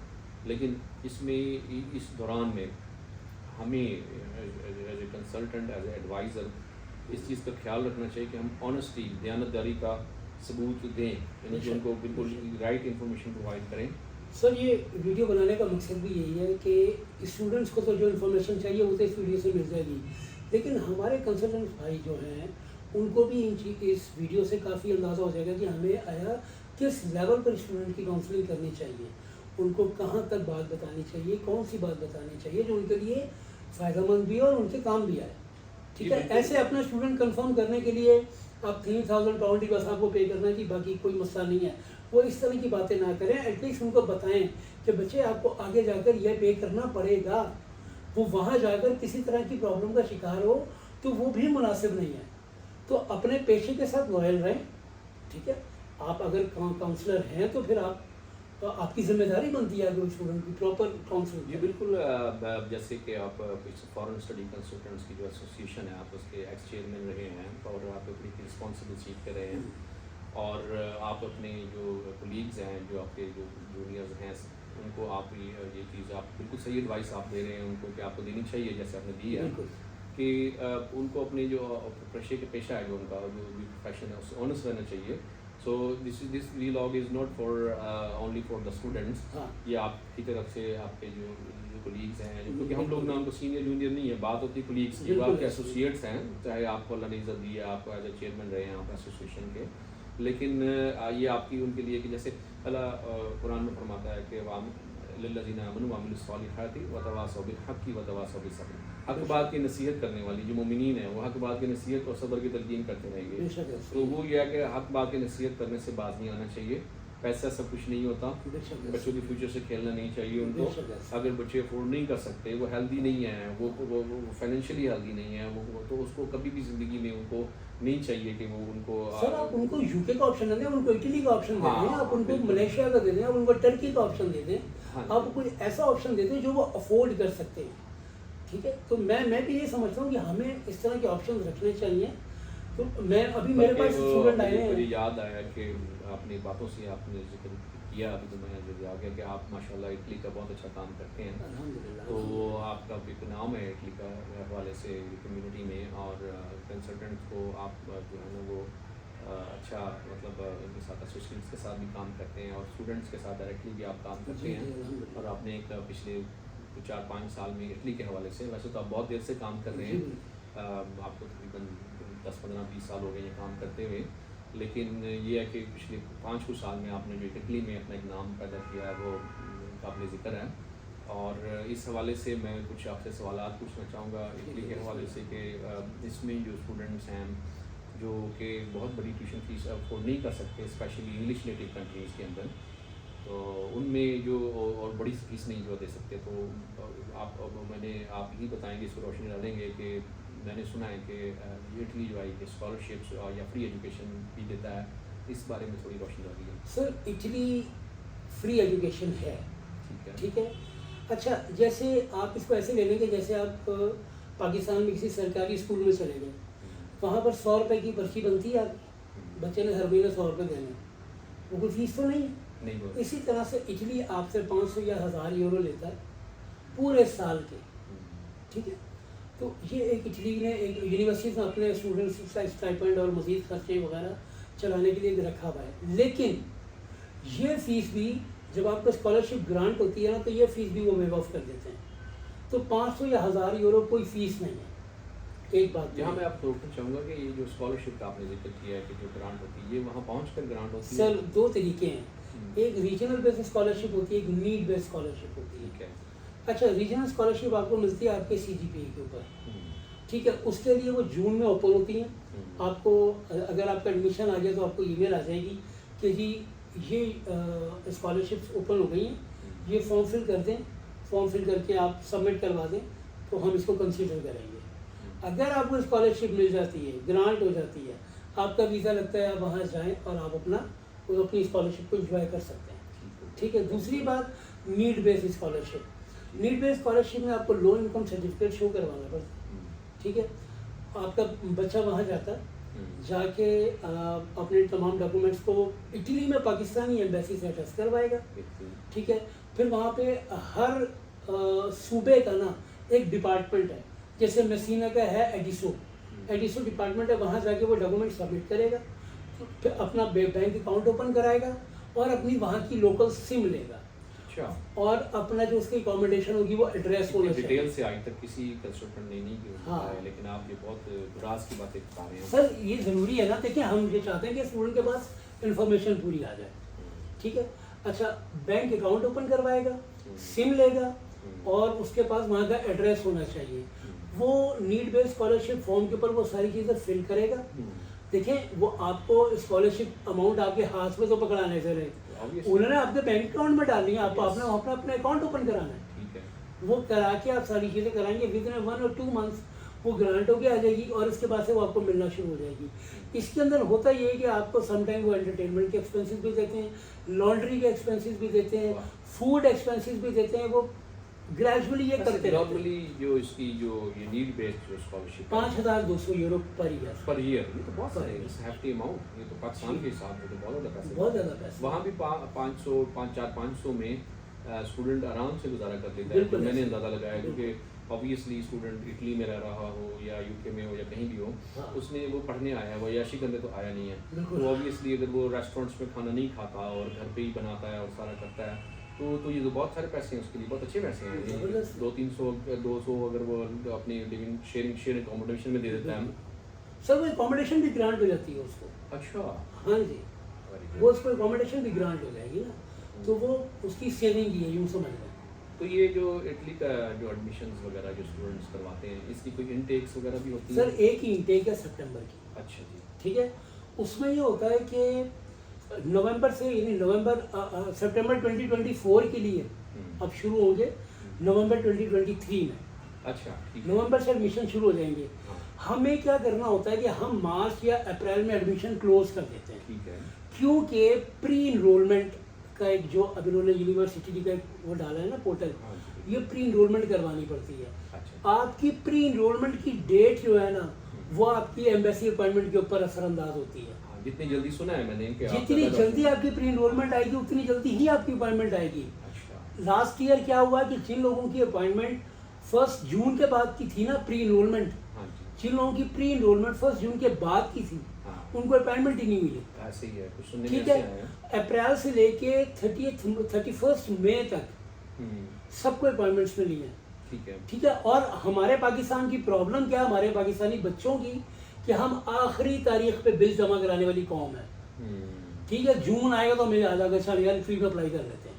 लेकिन इसमें इस दौरान में हमें as a consultant, as a advisor इस चीज़ का ख्याल रखना चाहिए कि हम ऑनेस्टी, दयानतदारी का सबूत दें, यानी कि उनको बिल्कुल राइट इन्फॉर्मेशन प्रोवाइड करें। सर ये वीडियो बनाने का मकसद भी यही है कि स्टूडेंट्स को तो जो इन्फॉर्मेशन चाहिए वो तो इस वीडियो से मिल जाएगी, लेकिन हमारे कंसल्टेंट भाई जो हैं उनको भी इस वीडियो से काफ़ी अंदाज़ा हो जाएगा कि हमें आया किस लेवल पर स्टूडेंट की काउंसलिंग करनी चाहिए, उनको कहाँ तक बात बतानी चाहिए, कौन सी बात बतानी चाहिए जो उनके लिए फ़ायदेमंद भी हो और उनके काम भी आए। ठीक है, ऐसे अपना स्टूडेंट कंफर्म करने के लिए आप 3000 पाउंड ही बस आपको पे करना है कि बाकी कोई मसला नहीं है, वो इस तरह की बातें ना करें। एटलीस्ट उनको बताएं कि बच्चे आपको आगे जाकर यह पे करना पड़ेगा, वो वहाँ जाकर किसी तरह की प्रॉब्लम का शिकार हो तो वो भी मुनासिब नहीं है। तो अपने पेशे के साथ लॉयल रहें, ठीक है। आप अगर काउंसलर हैं तो फिर आपकी जिम्मेदारी बनती है अगर स्टूडेंट की प्रॉपर काउंसलिंग। जी बिल्कुल, जैसे कि आप फॉरेन स्टडी कंसल्टेंट्स की जो एसोसिएशन है आप उसके एक्स चेयरमैन रहे हैं और आप अपनी रिस्पॉन्सिबल सीख कर रहे हैं, और आप अपने जो कोलीग्स हैं, जो आपके जो जूनियर्स हैं, उनको आप ये चीज़ आप बिल्कुल सही एडवाइस आप दे रहे हैं उनको कि आपको देनी चाहिए जैसे आपने दी है, कि उनको अपने जो पेशा है, जो उनका जो भी प्रोफेशन है उससे ऑनेस्ट रहना चाहिए। So this vlog is not for only for the students, ये आपकी तरफ से आपके जो कोलीग्स हैं, क्योंकि हम लोग ना उनको सीनियर जूनियर नहीं है, बात होती है कोलीग्स की, आपके एसोसिएट्स हैं, चाहे आपको अल्लाह ने इज़्ज़त दी है, आप एज ए चेयरमैन रहे हैं आप एसोसिएशन के, लेकिन ये आपकी उनके लिए कि जैसे अल्लाह कुरान में फरमाता है कि लिल्लज़ीना आमनू व अमिलुस सालिहाति व तवासौ बिल हक़्क़ि व तवासौ बिस सब्र, हक़ बात की नसीहत करने वाली जो मोमिनीन है वो हक़ बात की नसीहत और सब्र की तलकीन करते रहेंगे। तो वो ये है कि हक़ बात की नसीहत करने से बाज नहीं आना चाहिए, पैसा सब कुछ नहीं होता, बेशक, बच्चों के फ्यूचर से खेलना नहीं चाहिए उनको। बेशक, बेशक। अगर बच्चे अफोर्ड नहीं कर सकते, वो हेल्दी नहीं है, वो फाइनेंशियली हेल्दी नहीं है, वो तो उसको कभी भी ज़िंदगी में उनको नहीं चाहिए कि वो उनको सर आप उनको यूके का ऑप्शन दे दें, उनको इटली का ऑप्शन दे दें, हाँ, आप उनको बिल्कुल। मलेशिया का दे दें, आप उनको टर्की का ऑप्शन दे दें, हाँ जी। आप कोई ऐसा ऑप्शन दे दें जो वो अफोर्ड कर सकते हैं। ठीक है, तो मैं भी ये समझता हूँ कि हमें इस तरह के ऑप्शन रखने चाहिए। तो मैं अभी मेरे पास स्टूडेंट आए मुझे हैं। याद आया कि अपनी बातों से आपने जिक्र किया, अभी तो मैं जब आ गया कि आप माशाल्लाह इटली का बहुत अच्छा काम करते हैं। अल्हम्दुलिल्लाह। तो आपका भी एक नाम है इटली का हवाले से कम्युनिटी में, और कंसल्टेंट को आप जो है ना वो अच्छा मतलब उनके साथ एसोसिएट्स के साथ भी काम करते हैं और स्टूडेंट्स के साथ डायरेक्टली भी आप काम करते जी, हैं। अल्हम्दुलिल्लाह। और आपने एक पिछले 4-5 साल में इटली के हवाले से, वैसे तो आप बहुत देर से काम कर रहे जी, हैं, आपको तकरीबन 10-15-20 साल हो गए ये काम करते हुए, लेकिन ये है कि पिछले 5 कुछ साल में आपने जो इटली में अपना एक नाम पैदा किया है वो काबिल ज़िक्र है। और इस हवाले से मैं कुछ आपसे सवालात पूछना चाहूँगा इटली के हवाले से कि इसमें जो स्टूडेंट्स हैं जो कि बहुत बड़ी ट्यूशन फीस अफोर्ड नहीं कर सकते, स्पेशली इंग्लिश नेटिव कंट्रीज़ के अंदर, तो उनमें जो और बड़ी फीस नहीं जो दे सकते, तो आप ही बताएंगे, इसको रोशनी डालेंगे कि मैंने सुना है कि इटली जो है स्कॉलरशिप्स या फ्री एजुकेशन भी देता है, इस बारे में थोड़ी रोशनी डालिए। सर इटली फ्री एजुकेशन है, ठीक है। ठीक है। अच्छा, जैसे आप इसको ऐसे ले लेंगे जैसे आप पाकिस्तान में किसी सरकारी स्कूल में चले गए, वहाँ पर 100 रुपये की पर्ची बनती है, आप बच्चे ने हर महीने 100 रुपये देने, वो कोई फीस तो नहीं है। नहीं बोल। इसी तरह से इटली आपसे 500 या 1000 यूरो लेता है पूरे साल के, ठीक है। तो ये एक इटली ने एक यूनिवर्सिटी में अपने स्टूडेंट्स का स्टाइपेंड और मज़ीद खर्चे वगैरह चलाने के लिए रखा हुआ है, लेकिन ये फ़ीस भी जब आपको स्कॉलरशिप ग्रांट होती है ना, तो ये फ़ीस भी वो वेव ऑफ कर देते हैं। तो 500 या 1000 यूरो कोई फ़ीस नहीं है। एक बात यहाँ मैं आपको रोकना चाहूँगा कि ये जो स्कॉलरशिप का आपने जिक्र किया है कि जो ग्रांट होती है, ये वहाँ पहुँच कर ग्रांट होती है। सर 2 तरीके हैं, एक रीजनल बेस्ड स्कॉलरशिप होती है, एक नीड बेस्ड स्कॉलरशिप होती है। ठीक है। अच्छा, रीजनल स्कॉलरशिप आपको मिलती है आपके CGPA के ऊपर, ठीक है। उसके लिए वो जून में ओपन होती हैं। आपको अगर आपका एडमिशन आ गया तो आपको ईमेल आ जाएगी कि जी ये स्कॉलरशिप्स ओपन हो गई हैं, ये फॉर्म फिल कर दें, फॉर्म फिल करके आप सबमिट करवा दें, तो हम इसको कंसीडर करेंगे। अगर आपको स्कॉलरशिप मिल जाती है, ग्रांट हो जाती है, आपका वीज़ा लगता है, आप वहाँ जाएँ और आप अपनी स्कॉलरशिप को इंजॉय कर सकते हैं, ठीक है। दूसरी बात, need based scholarship. Need based scholarship में आपको लो इनकम सर्टिफिकेट शो करवाना पड़ता है, ठीक है। आपका बच्चा वहाँ जाता है, जाके अपने तमाम डॉक्यूमेंट्स को इटली में पाकिस्तानी एम्बेसी से अटैच करवाएगा, ठीक है। फिर वहाँ पे हर सूबे का ना एक डिपार्टमेंट है, जैसे मेसीना का है एडिसो डिपार्टमेंट है, वहाँ जाके वो डॉक्यूमेंट सबमिट करेगा, फिर अपना बैंक अकाउंट ओपन कराएगा और अपनी वहाँ की लोकल सिम लेगा। अच्छा। और अपना जो उसकी अकोमोडेशन होगी वो एड्रेस होना चाहिए। डिटेल से आज तक किसी कंसल्टेंट ने नहीं किया हाँ। है, लेकिन आप ये बहुत राज की बातें बता रहे हैं। सर ये ज़रूरी है ना, देखिए हम ये चाहते हैं कि स्टूडेंट के पास इन्फॉर्मेशन पूरी आ जाए, ठीक है। अच्छा, बैंक अकाउंट ओपन करवाएगा, सिम लेगा और उसके पास वहाँ का एड्रेस होना चाहिए। वो नीड बेस्ड स्कॉलरशिप फॉर्म के ऊपर वो सारी चीज़ें फिल करेगा। देखें, वो आपको स्कॉलरशिप अमाउंट आपके हाथ में तो पकड़ाने से रहे, उन्होंने आपके बैंक अकाउंट में डालनी है, आपको अपना अकाउंट ओपन कराना है, ठीक है। वो करा के आप सारी चीज़ें कराएंगे, विद इन 1 और 2 मंथ्स वो ग्रांट होके आ जाएगी और इसके बाद से वो आपको मिलना शुरू हो जाएगी। इसके अंदर होता ये है कि आपको समटाइम वो एंटरटेनमेंट के एक्सपेंसेस भी देते हैं, लॉन्ड्री के एक्सपेंसेस भी देते हैं, फूड एक्सपेंसेस भी देते हैं, वो ग्रेजुअली ये करते रहते हैं। नॉर्मली जो इसकी जो ये नीड बेस्ड जो scholarship 5200 euro per year. Per year, ये तो बहुत सारे हैफ्टी अमाउंट, ये तो पाकिस्तान के हिसाब में तो बहुत ज़्यादा पैसे, बहुत ज़्यादा पैसा। वहाँ भी 500 में स्टूडेंट आराम से गुजारा कर लेता है। बिल्कुल तो मैंने ऐसे। अंदाज़ा लगाया, क्योंकि ऑब्वियसली स्टूडेंट इटली में रह रहा हो या यूके में हो या कहीं भी हो, हाँ। उसने वो पढ़ने आया है, वो याशी करने तो आया नहीं है। बिल्कुल। तो ऑब्वियसली अगर वो रेस्टोरेंट्स में खाना नहीं खाता और घर पे ही बनाता है और सारा करता है, तो ये तो बहुत सारे पैसे हैं उसके लिए, बहुत अच्छे पैसे हैं। जबरदस्त। 200 अगर वो अपनी लिविंग शेयर अकोमोडेशन में दे देता है। सर वो अकोमोडेशन भी ग्रांट हो जाती है उसको। अच्छा। हाँ जी, वो उसको अकोमोडेशन भी ग्रांट हो जाएगी ना, तो वो उसकी सेविंग ही है, यूँ समझ लें। तो ये जो इटली का जो एडमिशन्स वगैरह जो स्टूडेंट्स करवाते हैं, इसकी कोई इनटेक्स वगैरह भी होती है? सर एक ही इंटेक है सितंबर की, अच्छा जी। ठीक है। उसमें ये होता है कि नवंबर से, यानी सितंबर 2024 के लिए अब शुरू होंगे नवंबर 2023 में। अच्छा, ठीक है। नवंबर से एडमिशन शुरू हो जाएंगे। हाँ, हमें क्या करना होता है कि हम मार्च या अप्रैल में एडमिशन क्लोज कर देते हैं, ठीक है। क्योंकि प्री इनरोलमेंट का एक जो अभी उन्होंने यूनिवर्सिटी का एक वो डाला है ना पोर्टल, हाँ जी, ये प्री इनरोलमेंट करवानी पड़ती है। अच्छा। आपकी प्री इनरोलमेंट की डेट जो है ना, वो आपकी एम्बेसी अपॉइंटमेंट के ऊपर असरअंदाज होती है। हाँ, जितनी जल्दी सुना है मैंने कि आप जितनी ज़्यादा जल्दी आपकी प्री इनरोलमेंट आएगी उतनी जल्दी ही आपकी अपॉइंटमेंट आएगी। अच्छा, लास्ट ईयर क्या हुआ कि जिन लोगों की अपॉइंटमेंट 1 जून के बाद की थी ना, प्री इनरोलमेंट, हाँ जी, जिन लोगों की प्री इनरोलमेंट 1 जून के बाद की थी, हाँ, उनको अपॉइंटमेंट ही नहीं मिली। ऐसे ही है, कुछ सुनने में ठीक ऐसे है, आया। अप्रैल से लेके 31 मई तक हम्म, सबको अपॉइंटमेंट्स मिली हैं। ठीक है। ठीक है, और हमारे पाकिस्तान की प्रॉब्लम क्या है, हमारे पाकिस्तानी बच्चों की, कि हम आखिरी तारीख पे बिल जमा कराने वाली कौम है। हम्म, ठीक है, जून आएगा तो हमें याद आएगा चल यार फ्री में अप्लाई कर लेते हैं।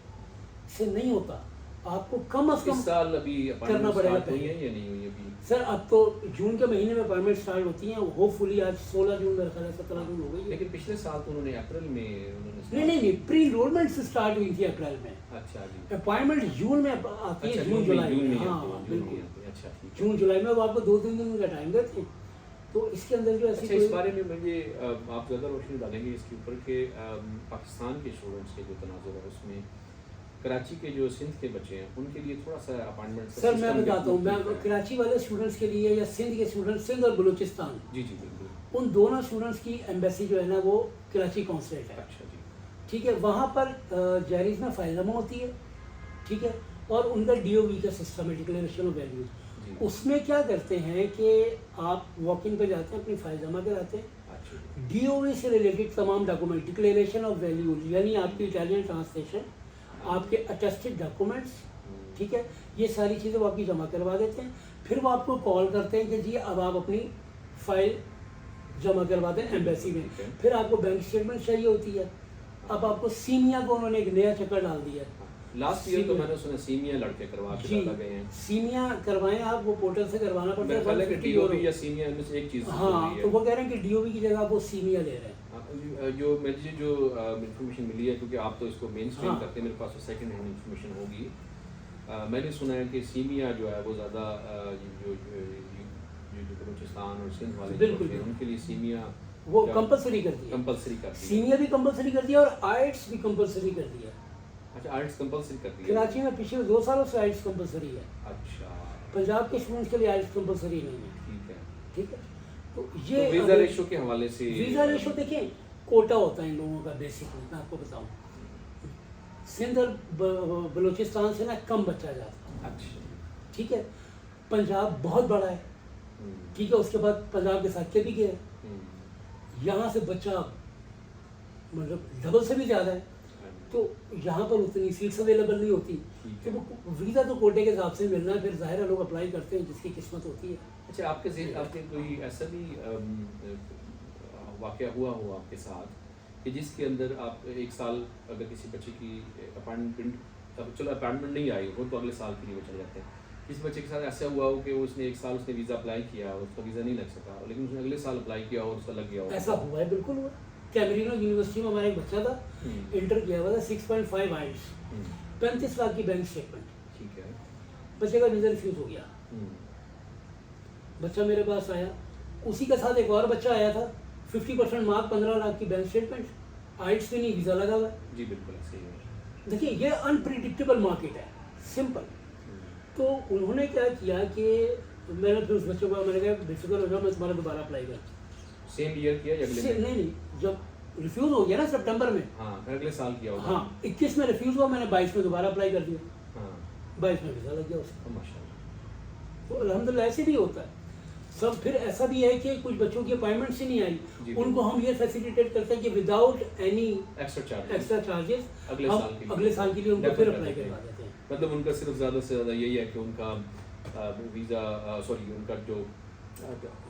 इससे नहीं होता, आपको कम से इस कम साल अभी करना अपॉइंटमेंट पड़ेगा स्टार्ट हुई पहले। है या नहीं हुई अभी? सर अब तो जून के महीने में अपॉइंटमेंट स्टार्ट होती हैं, होपफुली आज 16 जून मेरा ख्याल है 17 जून हो गई है। लेकिन पिछले साल तो उन्होंने अप्रैल में उन्होंने नहीं, प्री इनरोलमेंट से स्टार्ट हुई थी अप्रैल में, अच्छा जी, अपॉइंटमेंट जून में आती है, अच्छा, जून जुलाई जून में। में हाँ आती है, जून में बिल्कुल, आती है, अच्छा, ठीक है। जून जुलाई में वो आपको 2-3 दिन का टाइम देते हैं। तो इसके अंदर जो ऐसी अच्छा, इस बारे में मुझे आप ज़्यादा रोशनी डालेंगे इसके ऊपर कि पाकिस्तान के स्टूडेंट्स के जो तनाजुर है उसमें कराची के जो सिंध के बच्चे हैं उनके लिए थोड़ा सा अपॉइंटमेंट सर मैं बताता हूँ, मैं कराची वाले स्टूडेंट्स के लिए या सिंध के स्टूडेंट्स, सिंध और बलूचिस्तान, जी जी बिल्कुल, उन दोनों स्टूडेंट्स की एम्बेसी जो है ना वो कराची कॉन्सुलेट है। अच्छा जी, ठीक है, वहाँ पर जैरीज में फाइलनामा होती है। ठीक है, और उनका DOV का सिस्टम है, डिक्लेरेशन ऑफ वैल्यूज। जी, उसमें क्या करते हैं कि आप वॉक इन पे जाते हैं, अपनी फाइल जमा कराते हैं, अच्छा, DOV से रिलेटेड तमाम डॉक्यूमेंट, डिक्लेरेशन ऑफ वैल्यूज यानी आपकी इटालियन ट्रांसलेशन, आपके अटेस्टेड डॉक्यूमेंट्स, ठीक है, ये सारी चीज़ें वो आपकी जमा करवा देते हैं। फिर वो आपको कॉल करते हैं कि जी अब आप अपनी फाइल जमा करवा दें एम्बेसी में। ठीक है। फिर आपको बैंक स्टेटमेंट चाहिए होती है। अब आपको सीमिया को उन्होंने एक नया चक्कर डाल दिया है। लास्ट ईयर तो सीमिया। मैंने सुना सीमिया लड़के करवा के जी, ज़्यादा गए हैं। सीमिया करवाएं आप, वो पोर्टल से करवाना पड़ता मेरा ख्याल है कि 150 DOV यूरो। या सीमिया इनमें से एक चीज़ हाँ, ज़रूरी तो है। वो कह रहे हैं कि DOV की जगह वो सीमिया ले रहे हैं। जो मुझे जो इन्फॉर्मेशन मिली है, क्योंकि आप तो इसको मेन स्ट्रीम हाँ। करते हैं, मेरे पास तो सेकंड हैंड इन्फॉर्मेशन होगी। मैंने सुना है कि सीमिया जो है वो ज़्यादा जो बलूचिस्तान और सिंध वाले बिल्कुल, बच्चे हैं, उनके लिए सीमिया वो कंपलसरी कर दिया, कंपलसरी कर दी है। सीमिया भी कंपलसरी कर दिया और आइट्स भी कंपलसरी कर दिया। अच्छा, आर्ट्स कंपलसरी कर दी है। कराची में पिछले 2 सालों से आइट्स कंपलसरी है। अच्छा, पंजाब के स्टूडेंट्स के लिए आइट्स कंपलसरी नहीं है। ठीक है। ठीक है, तो तो ये वीज़ा रेशो के हवाले से वीज़ा रेशो देखिए, कोटा होता है इन लोगों का बेसिकली, मैं आपको बताऊं। सिंध और बलूचिस्तान से ना कम बच्चा जाता है। अच्छा, ठीक है, पंजाब बहुत बड़ा है। ठीक है, उसके बाद पंजाब के साथ के भी गया, यहाँ से बच्चा मतलब डबल से भी ज़्यादा है, तो यहाँ पर उतनी सीट्स अवेलेबल नहीं होती। ठीक तो है। वो वीज़ा तो कोटे के हिसाब से मिलना है, फिर ज़ाहिर है लोग अप्लाई करते हैं जिसकी किस्मत होती है। अच्छा, आपके कोई ऐसा भी वाक़या हुआ हो आपके साथ कि जिसके अंदर आप एक साल अगर किसी बच्चे की अपॉइंटमेंट, अब चलो अपॉइंटमेंट नहीं आई हो तो अगले साल के लिए वो चले जाते हैं, किसी बच्चे के साथ ऐसा हुआ हो कि उसने एक साल उसने वीज़ा अप्लाई किया और उसका वीज़ा नहीं लग सका, लेकिन उसने अगले साल अप्लाई किया और उसका लग गया हो? ऐसा हुआ है, बिल्कुल हुआ। कैमरीनो यूनिवर्सिटी में हमारा एक बच्चा था, इंटर किया हुआ था, 6.5 आइल्स, 35 लाख की बैंक स्टेटमेंट, ठीक है। बच्चे का वीज़ा रिफ्यूज़ हो गया। बच्चा मेरे पास आया, उसी के साथ एक और बच्चा आया था, 50% मार्क, 15 लाख की बैंक स्टेटमेंट, आइल्स भी नहीं, वीज़ा लगा हुआ है। जी बिल्कुल सही है। देखिए ये अनप्रिडिक्टेबल मार्केट है, सिंपल। तो उन्होंने क्या किया कि मैंने फिर उस बच्चे को मैंने कहा बेफिक्र हो जाओ, मैं तुम्हारा दोबारा अप्लाई कर। सेम ईयर किया या अगले में? नहीं, जब रिफ्यूज़ हो गया ना सितंबर में, हाँ, फिर अगले साल किया होगा। हाँ 21 में रिफ्यूज़ हुआ, मैंने 22 में दोबारा अप्लाई कर दिया, हाँ, 22 में वीज़ा लग गया उसका। माशाल्लाह। तो अल्हम्दुलिल्लाह ऐसे भी होता है सब। फिर ऐसा भी है कि कुछ बच्चों की अपॉइंटमेंट से नहीं आई, जी, उनको हम ये फैसिलिटेट करते हैं कि विदाउट एनी एक्स्ट्रा चार्जेस हम अगले साल के लिए उनको फिर अप्लाई करवा देते हैं। मतलब उनका सिर्फ ज़्यादा से ज़्यादा यही है कि उनका वीज़ा उनका जो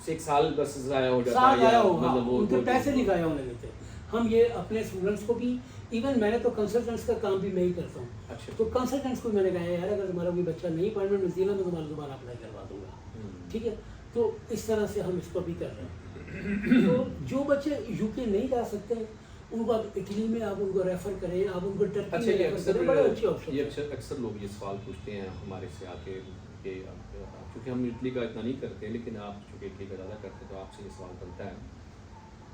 एक साल बस ज़ाया हो जाता साल है, आया या होगा, मतलब वो उनके पैसे नहीं ज़ाया होने देते। हम ये अपने स्टूडेंट्स को भी, इवन मैंने तो कंसल्टेंट्स का काम भी मैं ही करता हूँ। अच्छा। तो कंसल्टेंट्स को मैंने कहा यार अगर तुम्हारा कोई बच्चा नहीं अपॉइंटमेंट मिलती है ना, मैं तुम्हारा दोबारा अप्लाई करवा दूंगा। ठीक है, तो इस तरह से हम इसको भी कर रहे हैं। तो जो बच्चे UK नहीं जा सकते उनको आप इटली में आप उनको रेफ़र करें, आप उनको टर्की अच्छा, में ये रेफ़र अक्सर करें, बड़े अच्छे ऑप्शन ये हैं। अक्सर लोग ये सवाल पूछते हैं हमारे से आके कि क्योंकि हम इटली का इतना नहीं करते, लेकिन आप चूँकि इटली का ज़्यादा करते हैं तो आपसे ये सवाल बनता है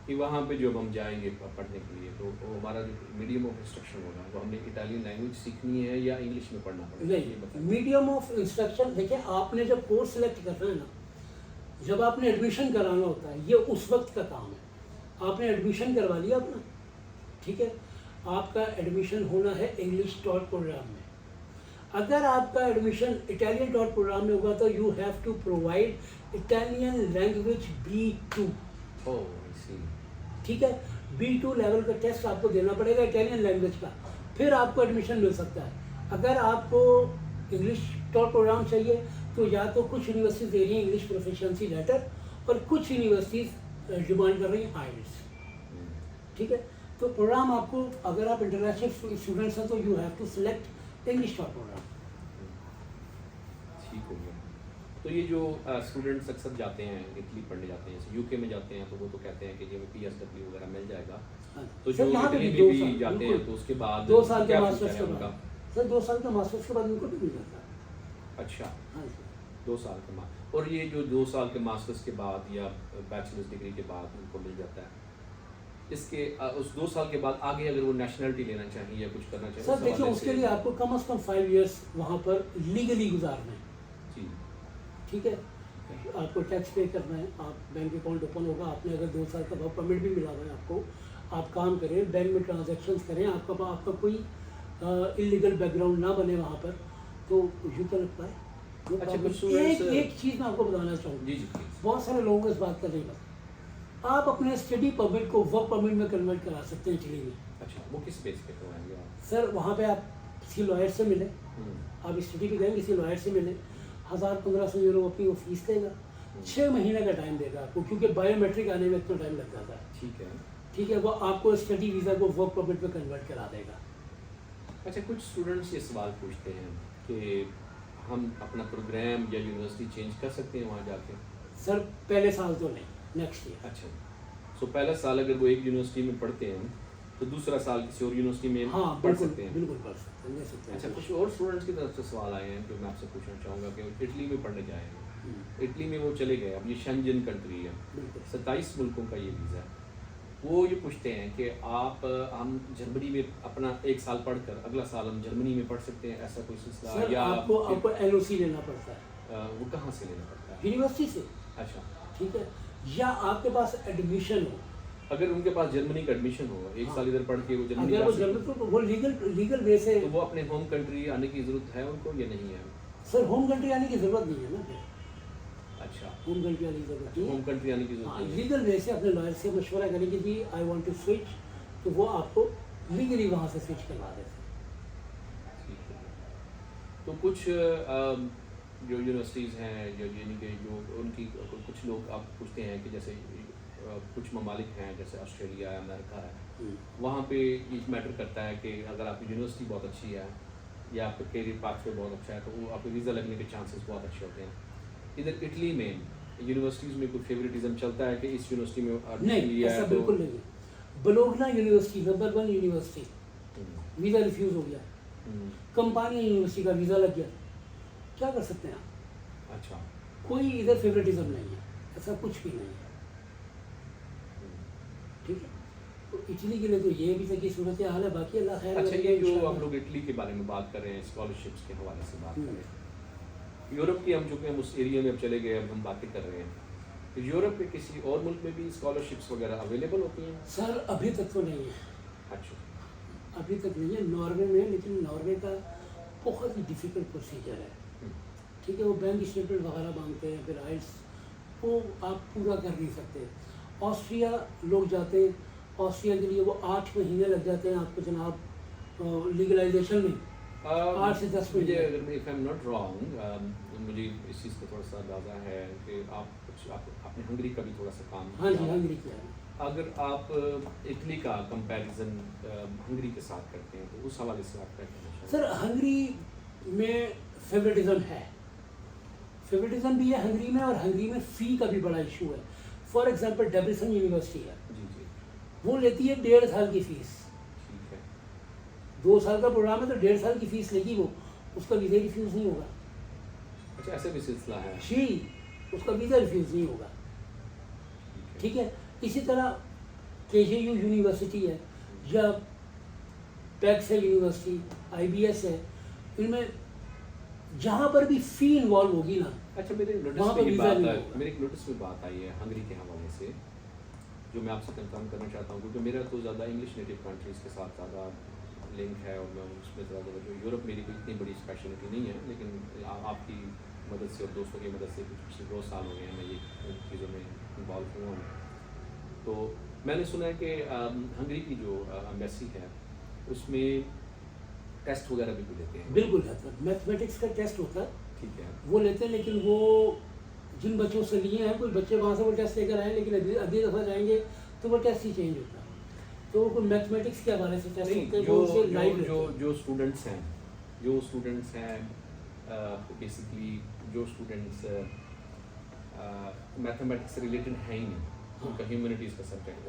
कि वहाँ पे जब हम जाएंगे पढ़ने के लिए तो वो हमारा जो मीडियम ऑफ इंस्ट्रक्शन होगा वो हमने इटालियन लैंग्वेज सीखनी है या इंग्लिश में पढ़ना पड़ेगा? ये नहीं, बताइए। मीडियम ऑफ इंस्ट्रक्शन देखिए, आपने जब कोर्स सेलेक्ट करना है ना, जब आपने एडमिशन कराना होता है, ये उस वक्त का काम है। आपने एडमिशन करवा लिया अपना, ठीक है, आपका एडमिशन होना है इंग्लिश टॉट प्रोग्राम में। अगर आपका एडमिशन इटालियन टॉट प्रोग्राम में होगा तो you have to provide Italian language B2, oh, I see. ठीक है। B2 लेवल का टेस्ट आपको देना पड़ेगा इटालियन लैंग्वेज का, फिर आपको एडमिशन मिल सकता है। अगर आपको इंग्लिश टॉट प्रोग्राम चाहिए तो या तो कुछ यूनिवर्सिटीज दे रही हैं इंग्लिश प्रोफिशिएंसी लेटर, और कुछ यूनिवर्सिटीज डिमांड कर रही हैं आइल्स, ठीक है। तो प्रोग्राम आपको, अगर आप इंटरनेशनल स्टूडेंट्स हैं तो you have to select English taught program. ठीक हो गया। तो ये जो स्टूडेंट्स अक्सर जाते हैं इटली पढ़ने जाते हैं, जैसे यूके में जाते हैं तो वो तो कहते हैं कि ये PSW वगैरह मिल जाएगा, तो सर जो यहाँ पे इटली भी में 2 भी साल, जाते हैं बिल्कुल, तो उसके बाद 2 साल के क्या मास्टर्स फ्यूचर के है उनका? बाद, सर 2 साल के मास्टर्स के बाद उनको भी मिल जाता है। अच्छा, हाँ जी। 2 साल के बाद। और ये जो 2 साल के मास्टर्स के बाद या बैचलर्स डिग्री के बाद उनको मिल जाता है, इसके उस 2 साल के बाद आगे अगर वो नेशनलिटी लेना चाहिए या कुछ करना चाहिए सर उस देखिए, हवाले उसके से- लिए आपको कम से कम 5 इयर्स वहाँ पर लीगली गुजारना है, जी, ठीक है। आपको टैक्स पे करना है, आप बैंक अकाउंट ओपन होगा, आपने अगर 2 साल का वर्क परमिट भी मिला हुआ है आपको, आप काम करें, बैंक में ट्रांजैक्शंस करें, आपका कोई इलीगल बैकग्राउंड ना बने वहाँ पर, तो यू कैन अप्लाई। अच्छा, कुछ students- एक चीज़ मैं आपको बताना चाहूँगा, जी जी प्लीज। बहुत सारे लोगों को इस बात का नहीं पता, आप अपने स्टडी परमिट को वर्क परमिट में कन्वर्ट करा सकते हैं इटली में। अच्छा, वो किस बेस पे करवाएंगे आप? सर वहाँ पे आप किसी लॉयर से मिले, हम्म, आप स्टडी पे गए, किसी लॉयर से मिले, 1000-1500 यूरो अपनी वो फीस देगा, 6 महीने का टाइम देगा आपको, क्योंकि बायोमेट्रिक आने में इतना टाइम लग जाता है, ठीक है। ठीक है। वो आपको स्टडी वीज़ा को वर्क परमिट में कन्वर्ट करा देगा। अच्छा, कुछ स्टूडेंट्स ये सवाल पूछते हैं कि हम अपना प्रोग्राम या यूनिवर्सिटी चेंज कर सकते हैं वहाँ जाके? सर पहले साल तो नहीं, नेक्स्ट ईयर। अच्छा, सो पहला साल अगर वो एक यूनिवर्सिटी में पढ़ते हैं तो दूसरा साल किसी और यूनिवर्सिटी में हाँ पढ़ बिल्कुल, सकते हैं? बिल्कुल पढ़ सकते हैं, ले सकते हैं। अच्छा, कुछ और स्टूडेंट्स की तरफ से सवाल आए हैं जो मैं आपसे पूछना चाहूँगा कि वो इटली में पढ़ने जाएंगे, इटली में वो चले गए, अब ये शेंजन कंट्री है, बिल्कुल। 27 मुल्कों का ये वीज़ा है, वो ये पूछते हैं कि हम जर्मनी में अपना 1 साल पढ़कर अगला साल हम जर्मनी में पढ़ सकते हैं, ऐसा कोई सिलसिला? सर या आपको NOC लेना पड़ता है वो कहाँ से लेना पड़ता है? यूनिवर्सिटी से, अच्छा, ठीक है, या आपके पास एडमिशन हो। अगर उनके पास जर्मनी का एडमिशन हो, 1 साल इधर पढ़ के वो जर्मनी अगर जा वो सकते हैं, जरूरत हो, वो लीगल वे से। तो वो अपने होम कंट्री आने की ज़रूरत है उनको या नहीं है? सर होम कंट्री आने की ज़रूरत नहीं है ना, फिर अच्छा, होम कंट्री आने की ज़रूरत नहीं होम है। कंट्री आने की ज़रूरत हाँ, नहीं है। लीगल वे से अपने लॉयर से मशवरा करेंगे जी आई वांट टू स्विच, तो वो आपको लीगली वहाँ से स्विच करवा देते हैं। ठीक है। तो कुछ जो यूनिवर्सिटीज़ हैं जो यानी कि जो उनकी कुछ लोग आप पूछते हैं कि जैसे कुछ ममालिक हैं जैसे ऑस्ट्रेलिया है, अमेरिका है, वहाँ पे ये मैटर करता है कि अगर आपकी यूनिवर्सिटी बहुत अच्छी है या आपका कैरियर पाथवे बहुत अच्छा है तो वो आपको वीज़ा लगने के चांसेस बहुत अच्छे होते हैं। इधर इटली में यूनिवर्सिटीज़ में कोई फेवरेटिज्म चलता है कि इस यूनिवर्सिटी में admission नहीं, लिया ऐसा है तो बिल्कुल नहीं है। Bologna university number 1 university, visa refuse हो गया, हम्म, कंपानी यूनिवर्सिटी का वीज़ा लग गया, क्या कर सकते हैं आप? अच्छा, कोई इधर फेवरेटिज्म नहीं है, ऐसा कुछ भी नहीं है, ठीक है। तो इटली के लिए तो ये भी तक की सूरत हाल है, बाकी अल्लाह खैर अच्छा, करेगा ये जो इंशाअल्लाह। हम लोग इटली के बारे में बात कर रहे हैं, स्कॉलरशिप्स के हवाले से बात कर हम्म। रहे हैं, यूरोप की हम चूँकि हम उस एरिया में अब चले गए, अब हम बातें कर रहे हैं, तो यूरोप के किसी और मुल्क में भी स्कॉलरशिप्स वगैरह अवेलेबल होती हैं? सर अभी तक तो नहीं है, अच्छा, अभी तक नहीं है। नॉर्वे में, लेकिन नॉर्वे का बहुत ही डिफ़िकल्ट प्रोसीजर है, ठीक है। वो बैंक स्टेटमेंट वगैरह मांगते हैं, फिर आइल्स वो आप पूरा कर नहीं सकते। ऑस्ट्रिया लोग जाते हैं, ऑस्ट्रिया के लिए वो 8 महीने लग जाते हैं आपको जनाब लीगलाइजेशन में, 8 से 10 मुझे महीने। अगर if I am not wrong, मुझे इस चीज़ का थोड़ा सा अंदाज़ा है कि आपने हंगरी का भी थोड़ा सा काम हाँ जी, किया। हंगरी किया है। अगर आप इटली का कंपैरिजन हंगरी के साथ करते हैं तो उस हवाले से आप क्या कहना चाहेंगे? सर हंगरी में फेवरेटिज्म है, फेवरेटिज्म भी है हंगरी में, और हंगरी में फ़ी का भी बड़ा इशू है। फॉर एग्जांपल डेब्रिसन यूनिवर्सिटी है, जी जी, वो लेती है 1.5 साल की फ़ीस। ठीक है। 2 साल का प्रोग्राम है तो 1.5 साल की फ़ीस लेगी वो, उसका वीज़ा रिफ्यूज़ नहीं होगा। अच्छा, ऐसे भी सिलसिला है। जी, उसका वीज़ा रिफ्यूज़ नहीं होगा। ठीक है। इसी तरह KJU यूनिवर्सिटी है या पैक्स है यूनिवर्सिटी, IBS है, इनमें जहाँ पर भी फ़ी इन्वॉल्व होगी ना, अच्छा, मेरे नोटिस वहाँ में पर ये वीज़ा बात नहीं आई, होगा। मेरे एक नोटिस में बात आई है हंगरी के हवाले से, जो मैं आपसे कंफर्म करना चाहता हूँ, क्योंकि मेरा तो ज़्यादा इंग्लिश नेटिव कंट्रीज़ के साथ ज़्यादा लिंक है और मैं उसमें ज़्यादा जो यूरोप मेरी कोई इतनी बड़ी स्पेशलिटी नहीं है, लेकिन आपकी मदद से और दोस्तों की मदद से कुछ पिछले 2 साल हो गए हैं मैं ये इन चीज़ों में इन्वॉल्व हुआ हूँ। तो मैंने सुना है कि हंगरी की जो एम्बेसी है उसमें टेस्ट वगैरह भी कोई लेते हैं। बिल्कुल है सर, मैथमेटिक्स का टेस्ट होता है, ठीक है। वो लेते हैं, लेकिन वो जिन बच्चों से लिए हैं, कोई बच्चे वहाँ से वो टेस्ट लेकर आए, लेकिन अगली दफ़ा जाएंगे तो वो टेस्ट ही चेंज होता है। तो वो कोई मैथमेटिक्स के हवाले से टेस्ट नहीं, होते हैं, वो उसे लाइव जो स्टूडेंट्स हैं बेसिकली जो स्टूडेंट्स मैथमेटिक्स से रिलेटेड हैं ही नहीं, उनका ह्यूमैनिटीज़ का सब्जेक्ट,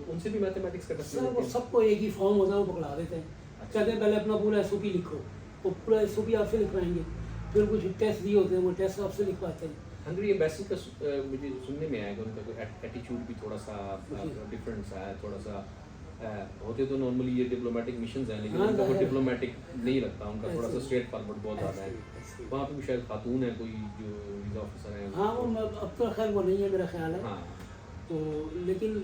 उनसे भी मैथमेटिक्स का टेस्ट सर, वो लेते हैं। सबको एक ही फॉर्म होता है, वो पकड़ा देते हैं, कहते हैं पहले अपना पूरा SOP लिखो, वो पूरा SOP आपसे लिखवाएंगे, फिर कुछ टेस्ट दिए होते हैं, वो टेस्ट आपसे लिखवाते हैं। हंगरी एम्बेसी का मुझे सुनने में आया कि उनका कोई एटीट्यूड भी थोड़ा सा डिफरेंस है, थोड़ा सा होते तो नॉर्मली ये डिप्लोमेटिक मिशंस हैं, लेकिन हाँ, उनका कोई ज़ाहिर है। डिप्लोमेटिक नहीं लगता, उनका थोड़ा सा ऐसे ही। स्ट्रेट फॉरवर्ड बहुत ज़्यादा है। ऐसे ही। वहाँ पे भी शायद खातून है कोई जो वीज़ा ऑफिसर है। हाँ, वो अब तो खैर वो नहीं है मेरा ख्याल है। हाँ। तो लेकिन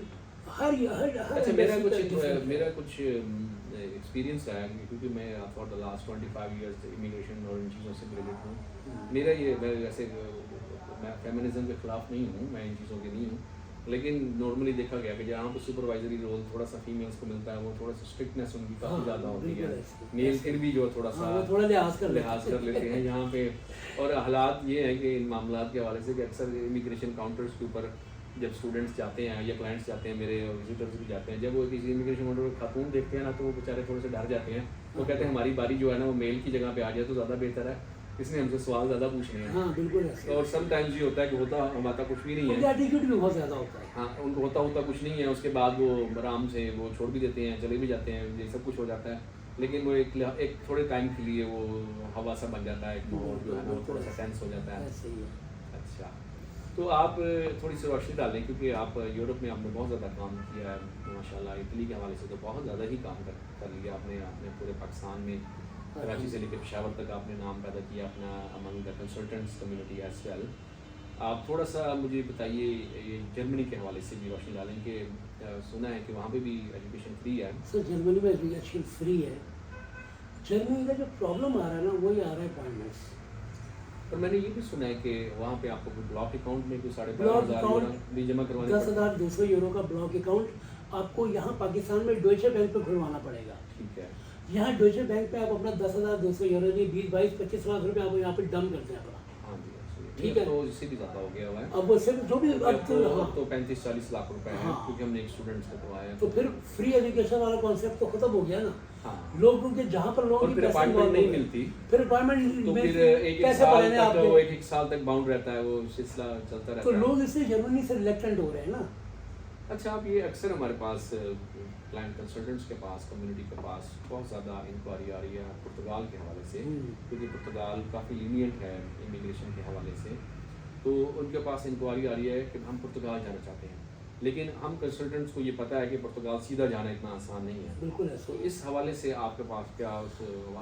हर अच्छा, embassy का different है। मेरा कुछ एक्सपीरियंस है, क्योंकि मैं for the last 25 years immigration और इन चीज़ों से रिलेटेड हूँ। मेरा ये, मैं वैसे मैं फेमिनिज्म के ख़िलाफ़ नहीं हूँ, मैं इन चीज़ों के नहीं हूँ, लेकिन नॉर्मली देखा गया कि जहाँ पर सुपरवाइजरी रोल थोड़ा सा फीमेल्स को मिलता है, वो थोड़ा सा स्ट्रिक्टनेस उनकी काफ़ी हाँ, ज़्यादा होती है। बिल्कुल ऐसे। मेल फिर भी जो थोड़ा सा हाँ, वो थोड़ा लिहाज कर लेते हैं यहाँ पे। और हालात ये हैं कि इन मामलात के हवाले से कि अक्सर इमिग्रेशन काउंटर्स के ऊपर जब स्टूडेंट्स जाते हैं या क्लाइंट्स जाते हैं मेरे, और विजिटर्स भी जाते हैं, जब वो किसी इमिग्रेशन काउंटर पर खातून देखते हैं ना, तो वो बेचारे थोड़े से डर जाते हैं। वो कहते हैं हमारी बारी जो है ना वो मेल की जगह पे आ जाए तो ज़्यादा बेहतर है, इसलिए हमसे सवाल ज़्यादा पूछने हैं। हाँ, बिल्कुल ऐसे। और समटाइम्स ये होता है कि होता कुछ भी नहीं उनका है। एटीट्यूड भी बहुत ज़्यादा होता है। हाँ, उनको होता कुछ नहीं है, उसके बाद वो आराम से वो छोड़ भी देते हैं, चले भी जाते हैं, ये सब कुछ हो जाता है, लेकिन वो एक थोड़े टाइम के लिए वो हवा सा बन जाता है, एक माहौल जो है ना वो थोड़ा सा टेंस हो जाता है। ऐसे ही है। अच्छा, तो आप थोड़ी सी रोशनी डालें, क्योंकि आप यूरोप में आपने बहुत ज़्यादा काम किया है माशाल्लाह, इटली के हवाले से तो बहुत ज़्यादा ही काम कर लिया आपने पूरे पाकिस्तान में, कराची से लेकर पेशावर तक आपने नाम पैदा किया अपना among the consultants community as well. आप थोड़ा सा मुझे बताइए ये जर्मनी के हवाले से भी रोशनी डालें कि सुना है कि वहाँ पे भी एजुकेशन फ्री है। सर, जर्मनी में एजुकेशन फ्री है। जर्मनी का जो प्रॉब्लम आ रहा है ना, वही आ रहा है अपॉइंटमेंट्स। और मैंने ये भी सुना है कि वहाँ पे आपको कोई ब्लॉक अकाउंट में कोई ब्लॉक 12,500 अकाउंट भी जमा करवाने पड़ते हैं। 10,200 यूरो का ब्लॉक अकाउंट आपको यहाँ पाकिस्तान में डोइचे बैंक पे खुलवाना पड़ेगा। ठीक है। यहाँ डोइचे बैंक पे आप अपना 10,200 यूरो नहीं 20-22-25 लाख रुपए आप यहाँ पे डम करते हैं अपना। हाँ जी, ठीक ठीक है। है। तो इससे भी ज़्यादा हो गया हुआ है। अब वो सिर्फ जो भी अब तो हाँ, तो 35-40 लाख रुपए हैं, हाँ। क्योंकि हमने एक स्टूडेंट्स को करवाया है। तो फिर फ्री एजुकेशन वाला कॉन्सेप्ट तो खत्म हो गया ना। हाँ। लोगों के जहाँ पर लोगों और की फिर पैसे अपॉइंटमेंट involved नहीं हो गए। मिलती, फिर अपॉइंटमेंट तो में फिर एक पैसे साल भरने तक आपके। वो एक साल तक बाउंड रहता है, वो सिलसिला चलता रहता तो है। लोग इससे जर्मनी से रिलेक्टेंट हो रहे हैं ना। अच्छा, आप ये अक्सर हमारे पास क्लाइंट कंसल्टेंट्स के पास, कम्युनिटी के पास बहुत ज़्यादा इंक्वायरी आ रही है पुर्तगाल के हवाले से, क्योंकि पुर्तगाल काफ़ी लीनियंट है इमिग्रेशन के हवाले से, तो उनके पास इंक्वायरी आ रही है कि हम पुर्तगाल जाना चाहते हैं, लेकिन हम कंसल्टेंट्स को ये पता है कि पुर्तगाल सीधा जाना इतना आसान नहीं है। बिल्कुल ऐसा तो इस हवाले से आपके पास क्या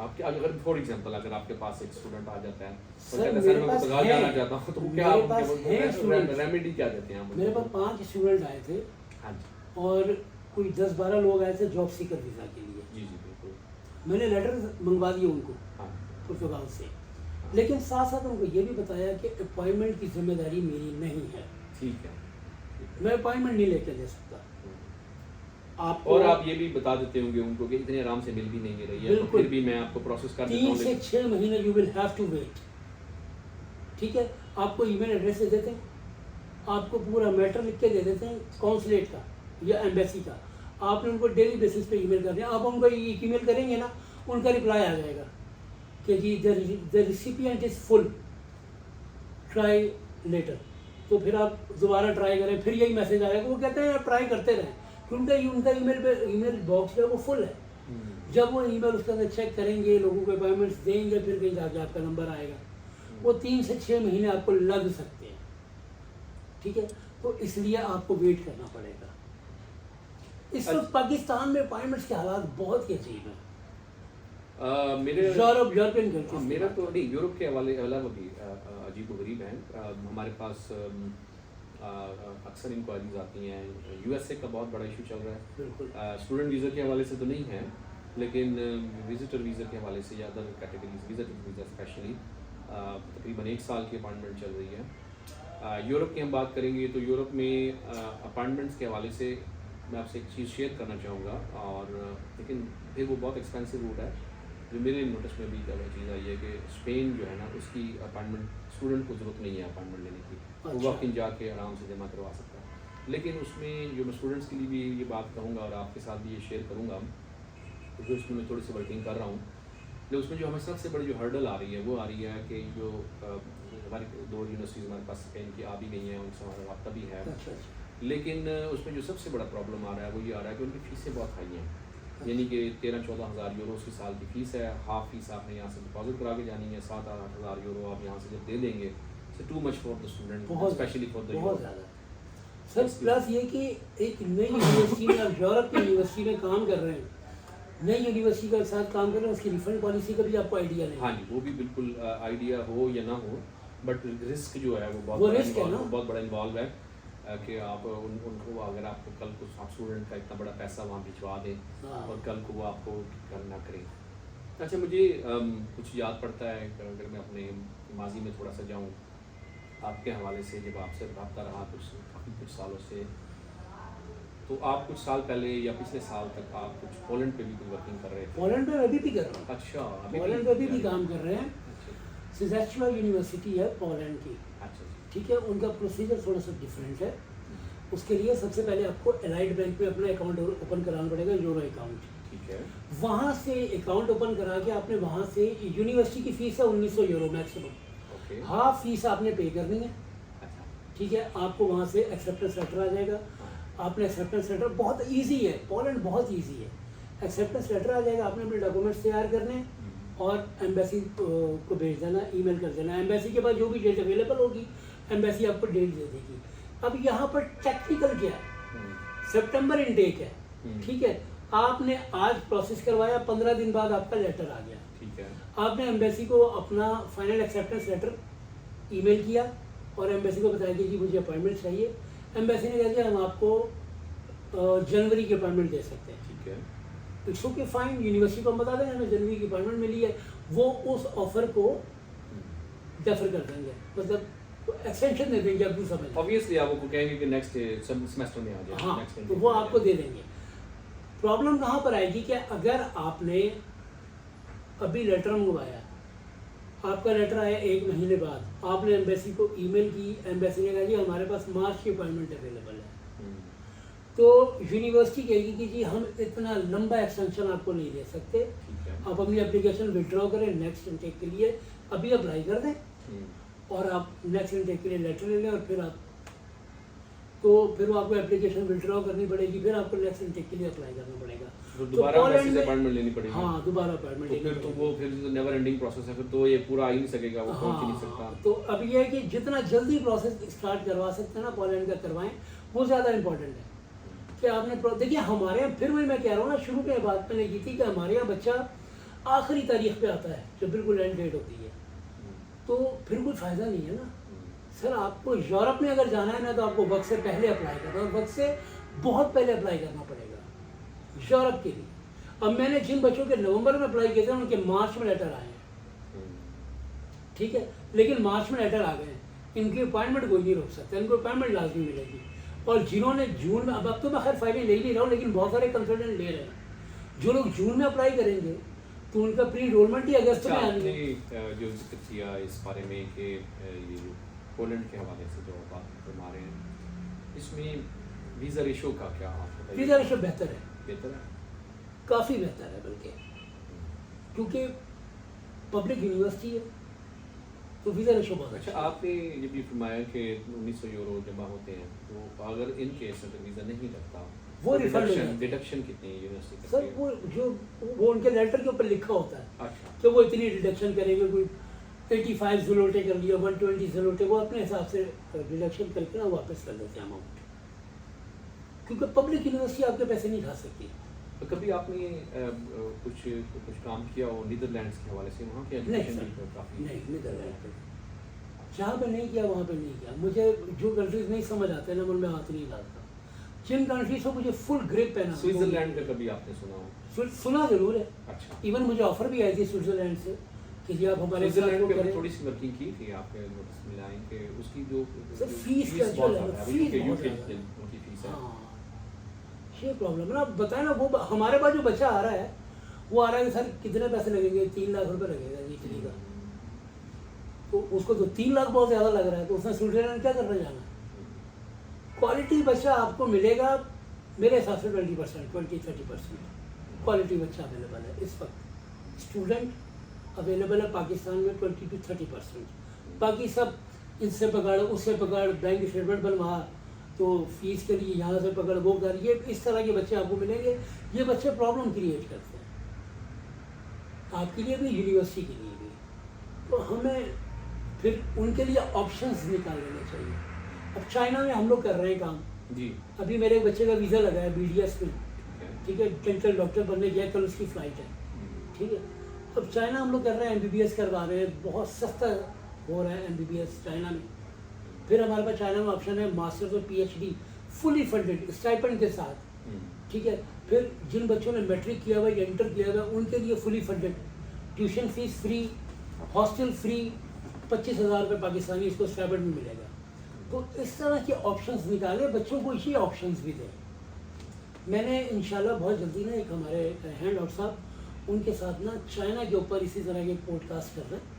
आपके अगर फॉर एग्जांपल अगर आपके पास एक स्टूडेंट आ जाता है और सर, कहता है मेरे सर मैं पास पुर्तगाल है। जाना चाहता हूँ, तो क्या मेरे पास है students। रेमेडी क्या देते हैं आप मेरे उनको? पास 5 स्टूडेंट आए थे हाँ जी और कोई 10-12 लोग आए थे जॉब सीकर वीज़ा के लिए। जी जी बिल्कुल। मैंने लेटर मंगवा दिए उनको हाँ पुर्तगाल से, लेकिन साथ साथ उनको ये भी बताया कि अपॉइंटमेंट की जिम्मेदारी मेरी नहीं है, ठीक है। मैं अपॉइंटमेंट नहीं लेके दे सकता आपको। और आप ये भी बता देते होंगे उनको कि इतने आराम से मिल भी नहीं रही है, तो बिल्कुल। फिर भी मैं आपको प्रोसेस कर देता 3 हूँ। से 6 महीने you will have to wait. ठीक है, आपको ईमेल एड्रेस दे देते हैं, आपको पूरा मैटर लिख के दे देते हैं कॉन्सुलेट का या एम्बेसी का, आपने उनको डेली बेसिस पे ईमेल करना है। आप उनको ईमेल करेंगे ना, उनका रिप्लाई आ जाएगा कि जी the recipient is full, try later. तो फिर आप दोबारा ट्राई करें, फिर यही मैसेज आएगा। वो कहते हैं आप ट्राई करते रहें, क्योंकि उनका ईमेल बॉक्स है वो फुल है। जब वो ईमेल उसके अंदर चेक करेंगे, लोगों को अपॉइंटमेंट्स देंगे, फिर कहीं जाके आपका नंबर आएगा। वो 3 से 6 महीने आपको लग सकते हैं, ठीक है। तो इसलिए आपको वेट करना पड़ेगा। इस वक्त पाकिस्तान में अपॉइंटमेंट्स के हालात बहुत ही अजीब हैं। मेरे यूरोपियन कंट्रीज मेरा तो नहीं, यूरोप के अलावा भी अजीब व गरीब हैं। हमारे पास अक्सर इंक्वायरीज आती हैं। यूएसए का बहुत बड़ा इशू चल रहा है। बिल्कुल स्टूडेंट वीज़ा के हवाले से तो नहीं है, लेकिन विजिटर वीज़ा के हवाले से या other categories visitor visa specially तकरीबन 1 साल की अपॉइंटमेंट चल रही है। यूरोप की हम बात करेंगे तो यूरोप में अपॉइंटमेंट्स के हवाले से मैं आपसे एक चीज़ शेयर करना चाहूँगा, और लेकिन फिर वो बहुत एक्सपेंसिव रूट है। जो मेरे नोटिस में भी क्या चीज़ आई है कि स्पेन जो है ना, उसकी अपॉइंटमेंट स्टूडेंट को ज़रूरत नहीं है अपॉइंटमेंट लेने की। वो वॉक इन जाके आराम से जमा करवा सकता है। लेकिन उसमें जो मैं स्टूडेंट्स के लिए भी ये बात कहूँगा और आपके साथ भी ये शेयर करूँगा, जो उसमें मैं थोड़ी सी वर्किंग कर रहा हूँ, तो उसमें जो हमें सबसे बड़ी जो हर्डल आ रही है वो आ रही है कि जो हमारी 2 यूनिवर्सिटीज़ हमारे पास इनकी आ भी गई हैं, उनसे हमारा रब्ता भी है। लेकिन उसमें जो सबसे बड़ा प्रॉब्लम आ रहा है वो ये आ रहा है कि उनकी फ़ीसें बहुत हाई हैं। यानी कि 13-14 हज़ार यूरो उसकी साल की फ़ीस है। हाफ फीस आपने यहाँ से डिपॉजिट करा के जानी है। 7-8 हज़ार यूरो आप यहाँ से जब दे देंगे, so too much for the student, specially for the बहुत ज़्यादा सर। प्लस ये कि एक नई यूनिवर्सिटी में, आप यूरोप की यूनिवर्सिटी में काम कर रहे हैं, नई यूनिवर्सिटी के साथ काम कर रहे हैं, उसकी रिफंड पॉलिसी का भी आपको आइडिया नहीं। हाँ जी, वो भी बिल्कुल आइडिया हो या ना हो, बट रिस्क जो है वो बहुत बड़ा इन्वॉल्व है कि आप उनको अगर आपको कल को आप स्टूडेंट का इतना बड़ा पैसा वहाँ भिजवा दें और कल को वो आपको करना करें। अच्छा, मुझे कुछ याद पड़ता है, अगर मैं अपने माजी में थोड़ा सा जाऊँ आपके हवाले से, जब आपसे रब्ता रहा कुछ सालों से, तो आप कुछ साल पहले या पिछले साल तक आप कुछ पोलैंड पे भी कुछ वर्किंग कर रहे थे। पोलैंड पे अभी भी कर रहा हूँ। अच्छा, पोलैंड पे अभी भी काम कर रहे हैं। सिज़ेस्चुआ यूनिवर्सिटी है पोलैंड की, ठीक है। उनका प्रोसीजर थोड़ा सा डिफरेंट है। उसके लिए सबसे पहले आपको एलाइड बैंक में अपना अकाउंट ओपन कराना पड़ेगा, यूरो अकाउंट, ठीक है। वहाँ से अकाउंट ओपन करा के आपने वहाँ से, यूनिवर्सिटी की फ़ीस है 1900 यूरो मैक्सिमम। हाफ फीस आपने पे करनी है, ठीक है। आपको वहाँ से एक्सेप्टेंस लेटर आ जाएगा। आपने एक्सेप्टेंस लेटर, बहुत ईजी है, पोलैंड बहुत ईजी है। एक्सेप्टेंस लेटर आ जाएगा, आपने अपने डॉक्यूमेंट्स तैयार करने और एम्बेसी को भेज देना, ईमेल कर देना। एम्बेसी के पास जो भी डेट अवेलेबल होगी, एम्बेसी आपको डेट दे देगी। अब यहाँ पर टेक्निकल क्या है, सितंबर इनटेक है, ठीक है। आपने आज प्रोसेस करवाया, 15 दिन बाद आपका लेटर आ गया, ठीक है। आपने एम्बेसी को अपना फाइनल एक्सेप्टेंस लेटर ईमेल किया और एम्बेसी को बताया कि जी मुझे अपॉइंटमेंट चाहिए। एम्बेसी ने कहा कि हम आपको जनवरी की अपॉइंटमेंट दे सकते हैं, ठीक है। It's okay fine. यूनिवर्सिटी को हम बता देंगे हमें जनवरी की अपॉइंटमेंट मिली है, वो उस ऑफर को डेफर कर देंगे, मतलब एक्सटेंशन दे देंगे। अब समझ ऑब्वियसली आप वो कहेंगे कि नेक्स्ट सेमेस्टर में आ जाए। हाँ, तो वो आपको दे देंगे। प्रॉब्लम कहाँ पर आएगी कि अगर आपने अभी लेटर मंगवाया, आपका लेटर आया 1 महीने बाद, आपने एम्बेसी को ईमेल की, एम्बेसी ने कहा जी हमारे पास मार्च की अपॉइंटमेंट अवेलेबल है, तो यूनिवर्सिटी कहेगी कि जी हम इतना लंबा एक्सटेंशन आपको नहीं दे सकते, आप अपनी एप्लीकेशन विड्रॉ करें नेक्स्ट इनटेक के लिए, अभी अप्लाई कर दें और आप नेक्स्ट इनटेक के लिए लेटर ले लें, और फिर आप, तो फिर वो आपको एप्लीकेशन विड्रॉ करनी पड़ेगी, फिर आपको नेक्स्ट इनटेक के लिए अप्लाई करना पड़ेगा, तो दोबारा अपॉइंटमेंट लेनी पड़ेगी। हाँ, दोबारा अपॉइंटमेंट लेनी पड़ेगी। तो वो फिर नेवर एंडिंग प्रोसेस है, फिर तो ये पूरा आ ही नहीं सकेगा, वो पहुंच ही नहीं सकता। तो अब ये है कि जितना जल्दी प्रोसेस स्टार्ट करवा सकते हैं ना पोलैंड का, करवाएं, वो ज़्यादा इंपॉर्टेंट है कि आपने देखिए हमारे यहाँ, फिर वही मैं कह रहा हूँ ना, शुरू में बात मैंने की थी कि हमारे यहाँ बच्चा आखिरी तारीख पे आता है जब बिल्कुल एंड डेट होती है, तो फिर कोई फ़ायदा नहीं है ना सर। आपको यूरोप में अगर जाना है ना, तो आपको वक्त से पहले अप्लाई करना, और वक्त से बहुत पहले अप्लाई करना पड़ेगा यूरोप के लिए। अब मैंने जिन बच्चों के नवंबर में अप्लाई किए थे उनके मार्च में लेटर आए हैं, ठीक है, लेकिन मार्च में लेटर आ गए हैं, इनकी अपॉइंटमेंट कोई नहीं रोक सकता, इनको अपॉइंटमेंट लाजमी मिलेगी। और जिन्होंने जून में, अब तो मैं खैर फाइलें ले नहीं रहा हूँ, लेकिन बहुत सारे कंसल्टेंट ले रहे हैं, जो लोग जून में अप्लाई करेंगे तो उनका प्री इनरोलमेंट ही अगस्त में आनी है। जो जिक्र किया इस बारे में कि ये पोलैंड के हवाले से जो बात बता रहे हैं, इसमें वीज़ा रेशो का क्या आप बताइए? वीज़ा रेशो बेहतर है, बेहतर है, काफ़ी बेहतर है, बल्कि क्योंकि पब्लिक यूनिवर्सिटी है, तो वीज़ा रेशो बहुत अच्छा, अच्छा है। आपने ये भी फरमाया कि 1900 यूरो जमा होते हैं, तो अगर इन केस अगर वीज़ा नहीं लगता वो तो रिफंड हो जाता है। डिडक्शन कितनी है यूनिवर्सिटी सर करती है? वो जो वो उनके लेटर के ऊपर लिखा होता है अच्छा, कि वो इतनी डिडक्शन करेंगे, कोई 85 ज़लोटे कर लिया, 120 ज़लोटे, वो अपने हिसाब से डिडक्शन करके ना वापस कर देते हैं अमाउंट, क्योंकि पब्लिक यूनिवर्सिटी आपके पैसे नहीं खा सकती। तो कभी आपने कुछ काम किया हो नीदरलैंड्स के हवाले से? वहाँ की नहीं एजुकेशन सर, भी काफ़ी नहीं नीदरलैंड पे जहाँ पे नहीं किया वहाँ पे नहीं किया। मुझे जो कंट्रीज नहीं समझ आते ना, मन में हाथ नहीं डालता। जिन कंट्रीज को मुझे फुल ग्रिप है ना, स्विट्जरलैंड का कभी आपने सुना हो? सुना जरूर है। अच्छा, इवन मुझे ऑफर भी आई थी स्विट्जरलैंड से कि जी आप हमारे साथ स्विट्जरलैंड वो पे करें। थोड़ी सी वर्किंग की थी आपके नोटिस में लाइन के उसकी जो सर, फीस का जो बहुत है, ज़्यादा है, फीस यूके बहुत यूके ज़्यादा है। उनकी फीस है। हाँ, ये प्रॉब्लम है ना। बताए ना, वो हमारे पास जो बच्चा आ रहा है वो आ रहा है कि सर कितने पैसे लगेंगे, 3 लाख रुपए लगेगा इटली का। तो उसको तो 3 लाख बहुत ज़्यादा लग रहा है, तो उसने स्विट्जरलैंड क्या करने जाना है? क्वालिटी बच्चा आपको मिलेगा मेरे हिसाब से 20%, 20-30% क्वालिटी बच्चा अवेलेबल है इस वक्त। स्टूडेंट अवेलेबल है पाकिस्तान में 20-30%। बाकी सब इससे पकड़, उससे पकड़, बैंक स्टेटमेंट बनवा, तो फीस के लिए यहाँ से पकड़, वो कर, ये इस तरह के बच्चे आपको मिलेंगे। ये बच्चे प्रॉब्लम क्रिएट करते हैं आपके लिए भी, यूनिवर्सिटी के लिए भी। तो हमें फिर उनके लिए ऑप्शंस निकाल लेने चाहिए। अब चाइना में हम लोग कर रहे हैं काम। जी, अभी मेरे एक बच्चे का वीज़ा लगा है BDS में, ठीक है। ठीक है, डेंटल डॉक्टर बनने गया, कल उसकी फ़्लाइट है, ठीक है। अब चाइना हम लोग कर रहे हैं, MBBS करवा रहे हैं, बहुत सस्ता हो रहा है MBBS चाइना में। फिर हमारे पास चाइना में ऑप्शन है मास्टर्स और PhD फुली फंडेड स्टाइपेंड के साथ, ठीक है। फिर जिन बच्चों ने मैट्रिक किया हुआ या इंटर किया हुआ है उनके लिए fully funded, tuition fees free, hostel free, 25,000 रुपये पाकिस्तानी इसको स्टाइपेंड में मिलेगा। तो इस तरह के ऑप्शंस निकाले, बच्चों को ये ऑप्शंस भी दें। मैंने इंशाल्लाह बहुत जल्दी ना एक हमारे हैं डॉक्टर साहब, उनके साथ ना चाइना के ऊपर इसी तरह के पॉडकास्ट कर रहे हैं,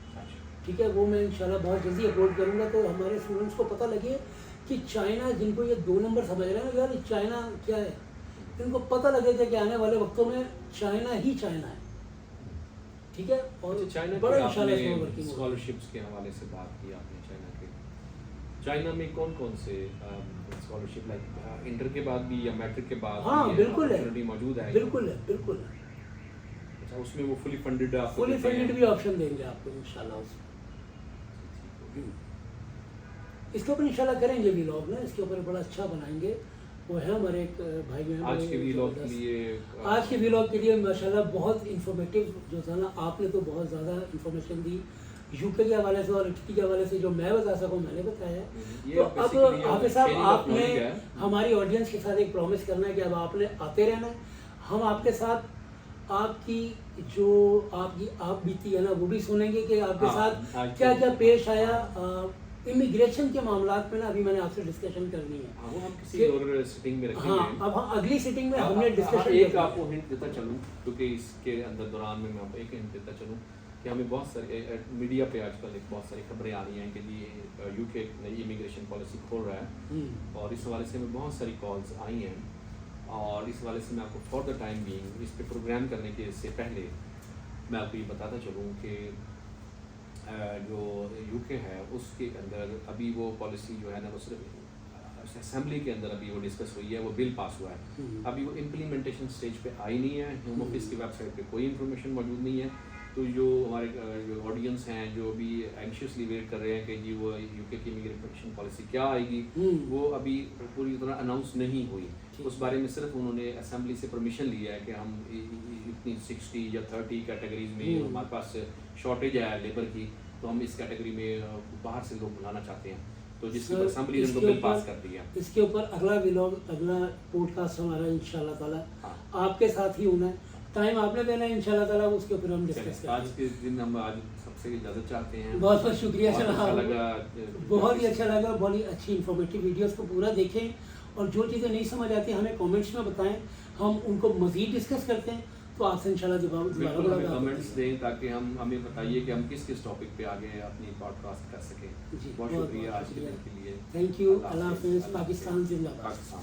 ठीक है। वो मैं इंशाल्लाह बहुत जल्दी अपलोड करूँगा, तो हमारे स्टूडेंट्स को पता लगे कि चाइना, जिनको ये 2 नंबर समझ रहे हैं ना यार चाइना क्या है, इनको पता लगेगा कि आने वाले वक्तों में चाइना ही चाइना है, ठीक है। और चाइना बड़ा के इंशाल्लाह आपने इसमें वर्किंग होगा। स्कॉलरशिप्स के हवाले से बात की आपने चाइना के। चाइना में कौन कौन से स्कॉलरशिप लाइक इंटर के बाद भी या मैट्रिक के बाद हाँ, भी बिल्कुल है, opportunity मौजूद है? बिल्कुल है, बिल्कुल है। अच्छा, उसमें वो फुली फंडेड आपको फुली देते हैं? फंडेड भी ऑप्शन देंगे आपको इंशाल्लाह उसमें। इसके ऊपर इंशाल्लाह करेंगे व्लॉग ना, इसके ऊपर बड़ा अच्छा बनाएंगे। वो है हमारे एक भाई बहन, आज के व्लॉग के लिए आज के व्लॉग के लिए माशाल्लाह बहुत इन्फॉर्मेटिव जो था ना, आपने तो बहुत ज़्यादा इन्फॉर्मेशन दी यूके के हवाले से और इटली के हवाले से, जो मैं बता सकूँ मैंने बताया। ये तो अब basically हाफिज साहब sharing of आपने knowledge है। हमारी ऑडियंस के साथ एक प्रॉमिस करना है कि अब आपने आते रहना है, हम आपके साथ आपकी जो आप बीती है ना वो भी सुनेंगे कि आपके हाँ, साथ आज क्या तो- क्या पेश आया। इमिग्रेशन के मामलात में ना अभी मैंने आपसे डिस्कशन करनी है। हाँ, वो हम किसी कि- और सिटिंग में रखेंगे। हाँ, अब हम अगली सिटिंग में हाँ, हमने हाँ, डिस्कशन एक आपको हिंट देता चलूँ, क्योंकि इसके अंदर दौरान में मैं आपको एक हिंट देता चलूँ कि हमें बहुत सारे मीडिया पे आजकल एक बहुत सारी खबरें आ रही हैं कि ये यूके नई इमिग्रेशन पॉलिसी खोल रहा है, और इस हवाले से हमें बहुत सारी कॉल्स आई हैं, और इस हवाले से मैं आपको फॉर द टाइम बीइंग इस पर प्रोग्राम करने के से पहले मैं आपको ये बताता चलूँ कि जो यूके है उसके अंदर अभी वो पॉलिसी जो है ना वो सिर्फ असेंबली के अंदर अभी वो डिस्कस हुई है, वो बिल पास हुआ है, अभी वो इम्प्लीमेंटेशन स्टेज पे आई नहीं है। होम ऑफिस की वेबसाइट पे कोई इन्फॉर्मेशन मौजूद नहीं है। तो जो हमारे जो ऑडियंस हैं जो अभी एंशियसली वेट कर रहे हैं कि जी वो यूके की इमिग्रेशन पॉलिसी क्या आएगी, वो अभी पूरी तरह अनाउंस नहीं हुई। उस बारे में सिर्फ उन्होंने असेंबली से परमिशन लिया है कि हम इतनी 60 या 30 कैटेगरीज में हमारे पास शॉर्टेज है लेबर की, तो हम इस कैटेगरी में बाहर से लोग बुलाना चाहते हैं, तो जिसके ऊपर असेंबली ने उनको बिल पास कर दिया। इसके ऊपर अगला व्लॉग, अगला पॉडकास्ट हमारा इंशाल्लाह ताला आपके साथ ही होना है। टाइम आपने देना है इंशाल्लाह ताला, उसके ऊपर हम डिस्कस करेंगे। आज के दिन हम आज सबसे इजाज़त चाहते हैं। बहुत बहुत शुक्रिया बहुत सर, अच्छा लगा, बहुत ही अच्छा लगा। बहुत ही अच्छी इन्फॉर्मेटिव वीडियोस को पूरा देखें, और जो चीज़ें नहीं समझ आती हमें कमेंट्स में बताएं, हम उनको मज़ीद डिस्कस करते हैं। तो आपसे इंशाल्लाह बिल्कुल हमें दोबारा कमेंट्स दें ताकि हमें बताइए कि हम किस किस टॉपिक पे आगे अपनी पॉडकास्ट कर सकें। जी, बहुत शुक्रिया आज के दिन के लिए। Thank you. अल्लाह हाफिज़। पाकिस्तान जिंदाबाद। पाकिस्तान